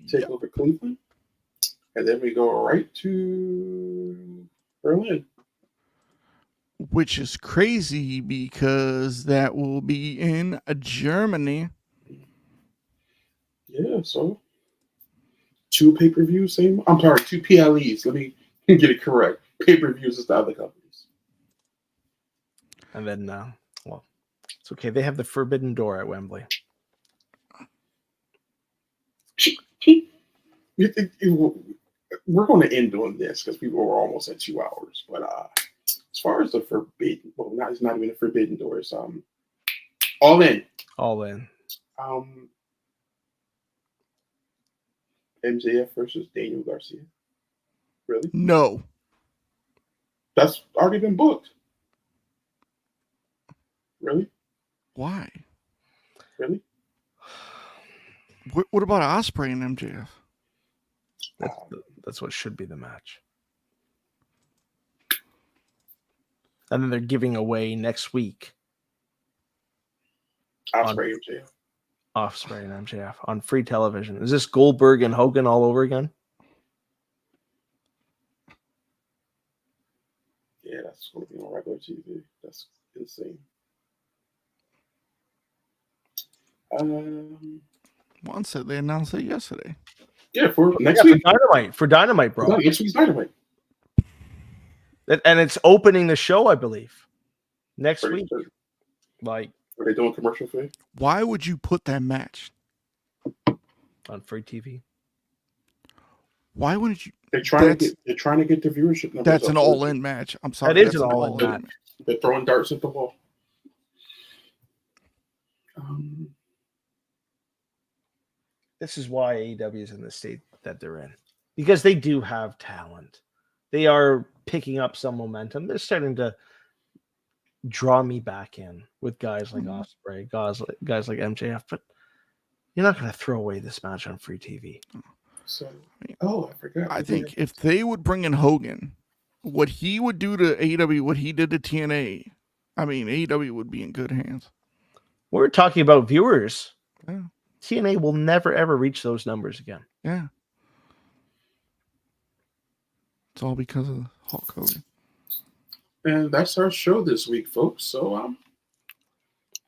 take over Cleveland. And then we go right to Berlin. Which is crazy because that will be in Germany. Yeah, so 2 pay-per-views, same. I'm sorry, 2 PLEs. Let me get it correct. Pay-per-views is the other companies. And then well, it's okay. They have the Forbidden Door at Wembley. We're going to end on this because we were almost at 2 hours. But as far as the Forbidden, it's not even a Forbidden Door. It's All In. All In. MJF versus Daniel Garcia. Really? No. That's already been booked. Really? Why? Really? What about Ospreay and MJF? That's what should be the match. And then they're giving away next week Ospreay and MJF. Ospreay and MJF on free television. Is this Goldberg and Hogan all over again? Yeah, that's going to be on regular TV. That's insane. Juan said they announced it yesterday. Yeah, for next Yeah, week. for Dynamite, bro. Next week's Dynamite. And it's opening the show, I believe, next Pretty week. sure. Like Are they doing commercial fee? Why would you put that match on free TV. Why wouldn't you? They're trying to get the viewership numbers. That's up. an all-in match. I'm sorry. That is that's an all-in match. They're throwing darts at the wall. This is why AEW is in the state that they're in, because they do have talent. They are picking up some momentum. They're starting to draw me back in with guys like Ospreay, guys like MJF. But you're not going to throw away this match on free TV. So, I forgot. I think if they would bring in Hogan, what he would do to AEW, what he did to TNA, I mean, AEW would be in good hands. We're talking about viewers. Yeah. TNA will never, ever reach those numbers again. Yeah. It's all because of Hulk Hogan. And that's our show this week, folks. So,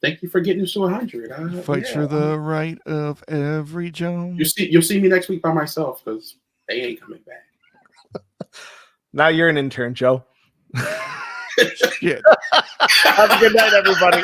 thank you for getting us to 100. Fight for the right of every Jones. You'll see me next week by myself because they ain't coming back. Now you're an intern, Joe. Shit. Have a good night, everybody.